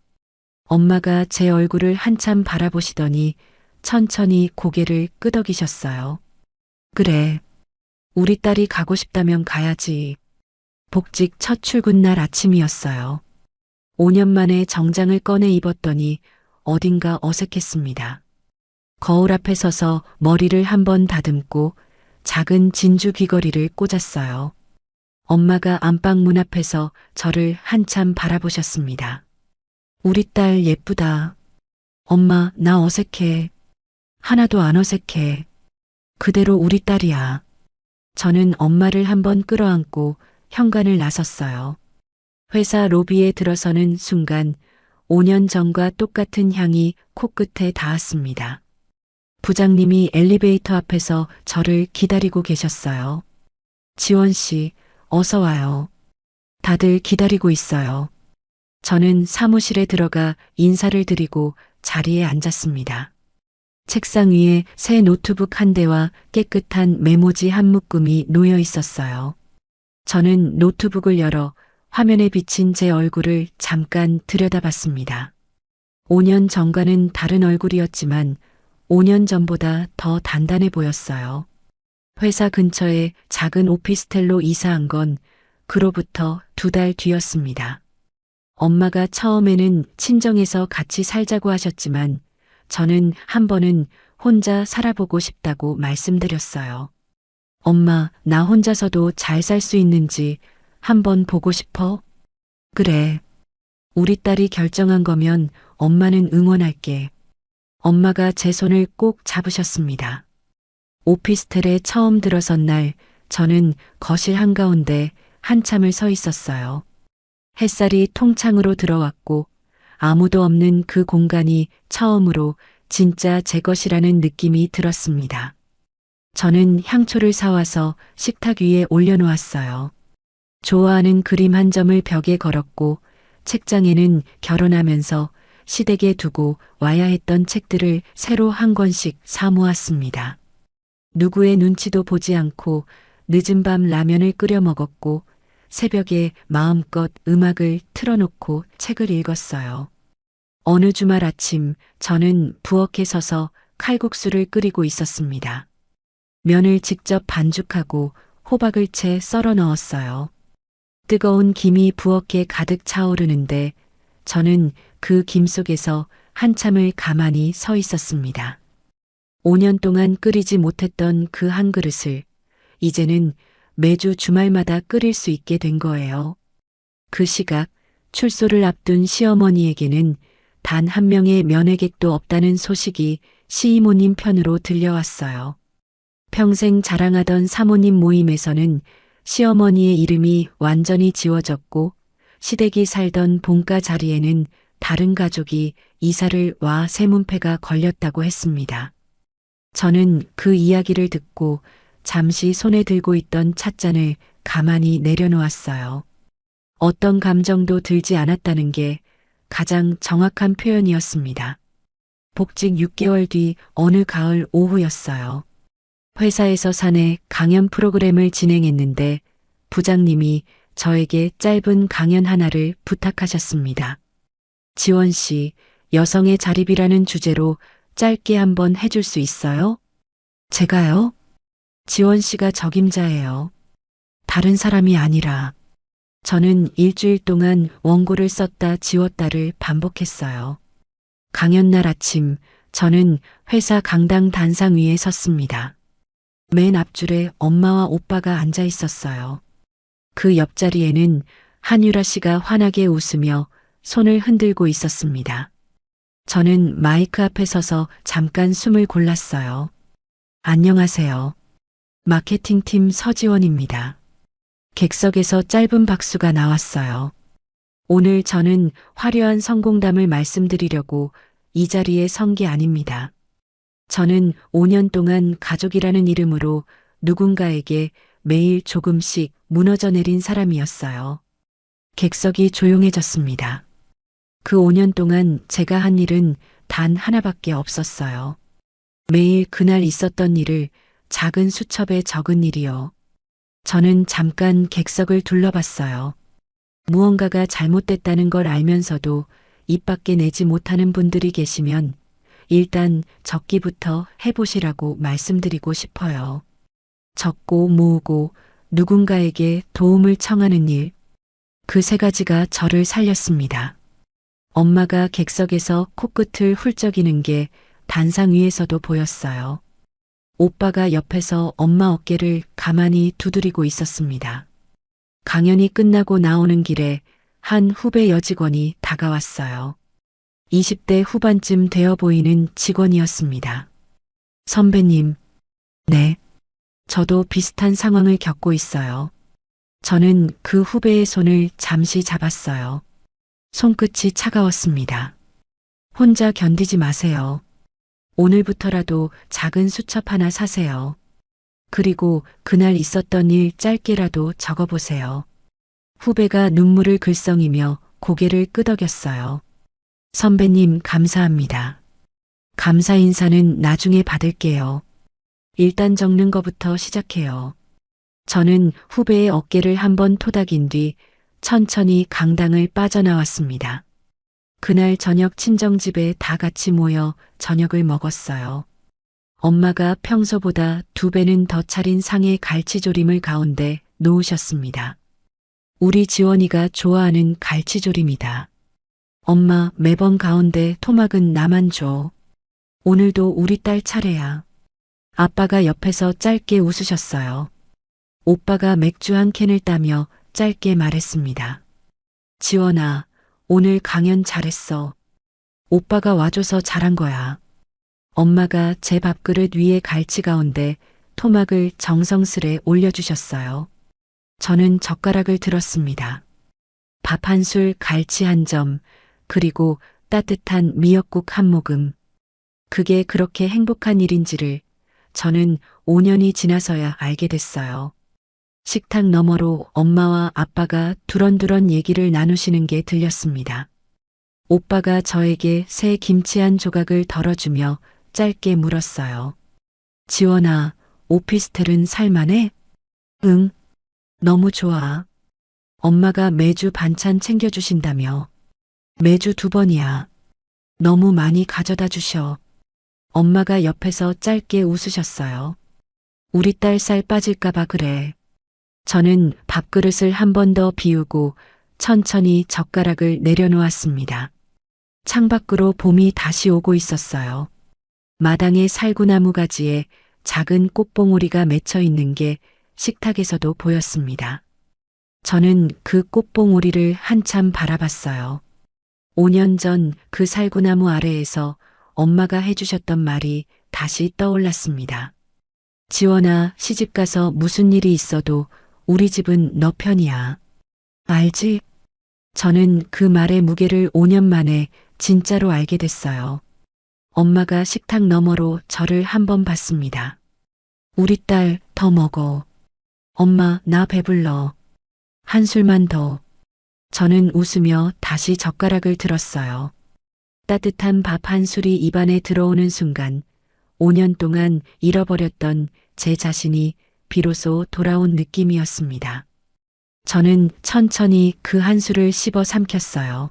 엄마가 제 얼굴을 한참 바라보시더니 천천히 고개를 끄덕이셨어요. 그래. 우리 딸이 가고 싶다면 가야지. 복직 첫 출근 날 아침이었어요. 5년 만에 정장을 꺼내 입었더니 어딘가 어색했습니다. 거울 앞에 서서 머리를 한번 다듬고 작은 진주 귀걸이를 꽂았어요. 엄마가 안방 문 앞에서 저를 한참 바라보셨습니다. 우리 딸 예쁘다. 엄마, 나 어색해. 하나도 안 어색해. 그대로 우리 딸이야. 저는 엄마를 한번 끌어안고 현관을 나섰어요. 회사 로비에 들어서는 순간 5년 전과 똑같은 향이 코끝에 닿았습니다. 부장님이 엘리베이터 앞에서 저를 기다리고 계셨어요. 지원 씨, 어서 와요. 다들 기다리고 있어요. 저는 사무실에 들어가 인사를 드리고 자리에 앉았습니다. 책상 위에 새 노트북 한 대와 깨끗한 메모지 한 묶음이 놓여 있었어요. 저는 노트북을 열어 화면에 비친 제 얼굴을 잠깐 들여다봤습니다. 5년 전과는 다른 얼굴이었지만 5년 전보다 더 단단해 보였어요. 회사 근처에 작은 오피스텔로 이사한 건 그로부터 2달 뒤였습니다. 엄마가 처음에는 친정에서 같이 살자고 하셨지만 저는 한 번은 혼자 살아보고 싶다고 말씀드렸어요. 엄마, 나 혼자서도 잘 살 수 있는지 한번 보고 싶어? 그래. 우리 딸이 결정한 거면 엄마는 응원할게. 엄마가 제 손을 꼭 잡으셨습니다. 오피스텔에 처음 들어선 날 저는 거실 한가운데 한참을 서 있었어요. 햇살이 통창으로 들어왔고 아무도 없는 그 공간이 처음으로 진짜 제 것이라는 느낌이 들었습니다. 저는 향초를 사와서 식탁 위에 올려놓았어요. 좋아하는 그림 한 점을 벽에 걸었고 책장에는 결혼하면서 시댁에 두고 와야 했던 책들을 새로 한 권씩 사모았습니다. 누구의 눈치도 보지 않고 늦은 밤 라면을 끓여 먹었고 새벽에 마음껏 음악을 틀어놓고 책을 읽었어요. 어느 주말 아침 저는 부엌에 서서 칼국수를 끓이고 있었습니다. 면을 직접 반죽하고 호박을 채 썰어 넣었어요. 뜨거운 김이 부엌에 가득 차오르는데 저는 그 김 속에서 한참을 가만히 서 있었습니다. 5년 동안 끓이지 못했던 그 한 그릇을 이제는 매주 주말마다 끓일 수 있게 된 거예요. 그 시각 출소를 앞둔 시어머니에게는 단 한 명의 면회객도 없다는 소식이 시이모님 편으로 들려왔어요. 평생 자랑하던 사모님 모임에서는 시어머니의 이름이 완전히 지워졌고 시댁이 살던 본가 자리에는 다른 가족이 이사를 와 세문패가 걸렸다고 했습니다. 저는 그 이야기를 듣고 잠시 손에 들고 있던 찻잔을 가만히 내려놓았어요. 어떤 감정도 들지 않았다는 게 가장 정확한 표현이었습니다. 복직 6개월 뒤 어느 가을 오후였어요. 회사에서 사내 강연 프로그램을 진행했는데 부장님이 저에게 짧은 강연 하나를 부탁하셨습니다. 지원 씨, 여성의 자립이라는 주제로 짧게 한번 해줄 수 있어요? 제가요? 지원 씨가 적임자예요. 다른 사람이 아니라. 저는 일주일 동안 원고를 썼다 지웠다를 반복했어요. 강연날 아침, 저는 회사 강당 단상 위에 섰습니다. 맨 앞줄에 엄마와 오빠가 앉아 있었어요. 그 옆자리에는 한유라 씨가 환하게 웃으며 손을 흔들고 있었습니다. 저는 마이크 앞에 서서 잠깐 숨을 골랐어요. 안녕하세요. 마케팅팀 서지원입니다. 객석에서 짧은 박수가 나왔어요. 오늘 저는 화려한 성공담을 말씀드리려고 이 자리에 선 게 아닙니다. 저는 5년 동안 가족이라는 이름으로 누군가에게 매일 조금씩 무너져 내린 사람이었어요. 객석이 조용해졌습니다. 그 5년 동안 제가 한 일은 단 하나밖에 없었어요. 매일 그날 있었던 일을 작은 수첩에 적은 일이요. 저는 잠깐 객석을 둘러봤어요. 무언가가 잘못됐다는 걸 알면서도 입 밖에 내지 못하는 분들이 계시면 일단 적기부터 해보시라고 말씀드리고 싶어요. 적고 모으고 누군가에게 도움을 청하는 일. 그 3가지가 저를 살렸습니다. 엄마가 객석에서 코끝을 훌쩍이는 게 단상 위에서도 보였어요. 오빠가 옆에서 엄마 어깨를 가만히 두드리고 있었습니다. 강연이 끝나고 나오는 길에 한 후배 여직원이 다가왔어요. 20대 후반쯤 되어 보이는 직원이었습니다. 선배님, 네. 저도 비슷한 상황을 겪고 있어요. 저는 그 후배의 손을 잠시 잡았어요. 손끝이 차가웠습니다. 혼자 견디지 마세요. 오늘부터라도 작은 수첩 하나 사세요. 그리고 그날 있었던 일 짧게라도 적어보세요. 후배가 눈물을 글썽이며 고개를 끄덕였어요. 선배님 감사합니다. 감사 인사는 나중에 받을게요. 일단 적는 거부터 시작해요. 저는 후배의 어깨를 한번 토닥인 뒤 천천히 강당을 빠져나왔습니다. 그날 저녁 친정집에 다 같이 모여 저녁을 먹었어요. 엄마가 평소보다 2배는 더 차린 상의 갈치조림을 가운데 놓으셨습니다. 우리 지원이가 좋아하는 갈치조림이다. 엄마, 매번 가운데 토막은 나만 줘. 오늘도 우리 딸 차례야. 아빠가 옆에서 짧게 웃으셨어요. 오빠가 맥주 한 캔을 따며 짧게 말했습니다. 지원아, 오늘 강연 잘했어. 오빠가 와줘서 잘한 거야. 엄마가 제 밥그릇 위에 갈치 가운데 토막을 정성스레 올려주셨어요. 저는 젓가락을 들었습니다. 밥 한 술, 갈치 한 점, 그리고 따뜻한 미역국 한 모금. 그게 그렇게 행복한 일인지를 저는 5년이 지나서야 알게 됐어요. 식탁 너머로 엄마와 아빠가 두런두런 얘기를 나누시는 게 들렸습니다. 오빠가 저에게 새 김치 한 조각을 덜어주며 짧게 물었어요. 지원아, 오피스텔은 살만해? 응, 너무 좋아. 엄마가 매주 반찬 챙겨주신다며. 매주 2번이야. 너무 많이 가져다 주셔. 엄마가 옆에서 짧게 웃으셨어요. 우리 딸 살 빠질까봐 그래. 저는 밥그릇을 한 번 더 비우고 천천히 젓가락을 내려놓았습니다. 창밖으로 봄이 다시 오고 있었어요. 마당의 살구나무 가지에 작은 꽃봉오리가 맺혀 있는 게 식탁에서도 보였습니다. 저는 그 꽃봉오리를 한참 바라봤어요. 5년 전 그 살구나무 아래에서 엄마가 해주셨던 말이 다시 떠올랐습니다. 지원아, 시집가서 무슨 일이 있어도 우리 집은 너 편이야. 알지? 저는 그 말의 무게를 5년 만에 진짜로 알게 됐어요. 엄마가 식탁 너머로 저를 한 번 봤습니다. 우리 딸 더 먹어. 엄마, 나 배불러. 한 술만 더. 저는 웃으며 다시 젓가락을 들었어요. 따뜻한 밥 한 술이 입안에 들어오는 순간 5년 동안 잃어버렸던 제 자신이 비로소 돌아온 느낌이었습니다. 저는 천천히 그 한 술을 씹어 삼켰어요.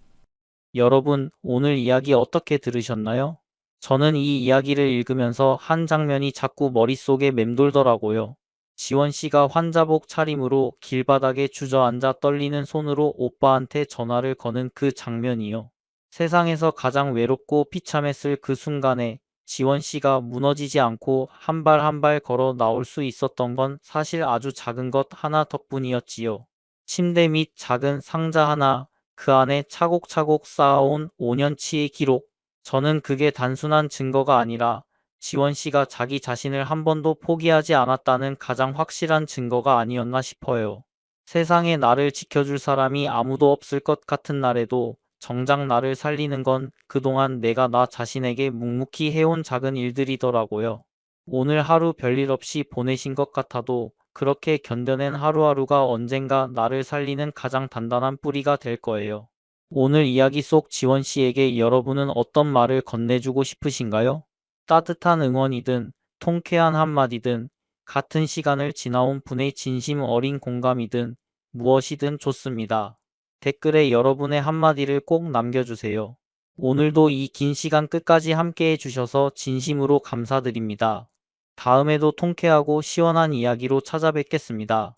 여러분, 오늘 이야기 어떻게 들으셨나요? 저는 이 이야기를 읽으면서 한 장면이 자꾸 머릿속에 맴돌더라고요. 지원 씨가 환자복 차림으로 길바닥에 주저앉아 떨리는 손으로 오빠한테 전화를 거는 그 장면이요. 세상에서 가장 외롭고 비참했을 그 순간에 지원 씨가 무너지지 않고 한 발 한 발 걸어 나올 수 있었던 건 사실 아주 작은 것 하나 덕분이었지요. 침대 및 작은 상자 하나, 그 안에 차곡차곡 쌓아온 5년치의 기록. 저는 그게 단순한 증거가 아니라 지원 씨가 자기 자신을 한 번도 포기하지 않았다는 가장 확실한 증거가 아니었나 싶어요. 세상에 나를 지켜줄 사람이 아무도 없을 것 같은 날에도 정작 나를 살리는 건 그동안 내가 나 자신에게 묵묵히 해온 작은 일들이더라고요. 오늘 하루 별일 없이 보내신 것 같아도 그렇게 견뎌낸 하루하루가 언젠가 나를 살리는 가장 단단한 뿌리가 될 거예요. 오늘 이야기 속 지원 씨에게 여러분은 어떤 말을 건네주고 싶으신가요? 따뜻한 응원이든, 통쾌한 한마디든, 같은 시간을 지나온 분의 진심 어린 공감이든, 무엇이든 좋습니다. 댓글에 여러분의 한마디를 꼭 남겨주세요. 오늘도 이 긴 시간 끝까지 함께 해주셔서 진심으로 감사드립니다. 다음에도 통쾌하고 시원한 이야기로 찾아뵙겠습니다.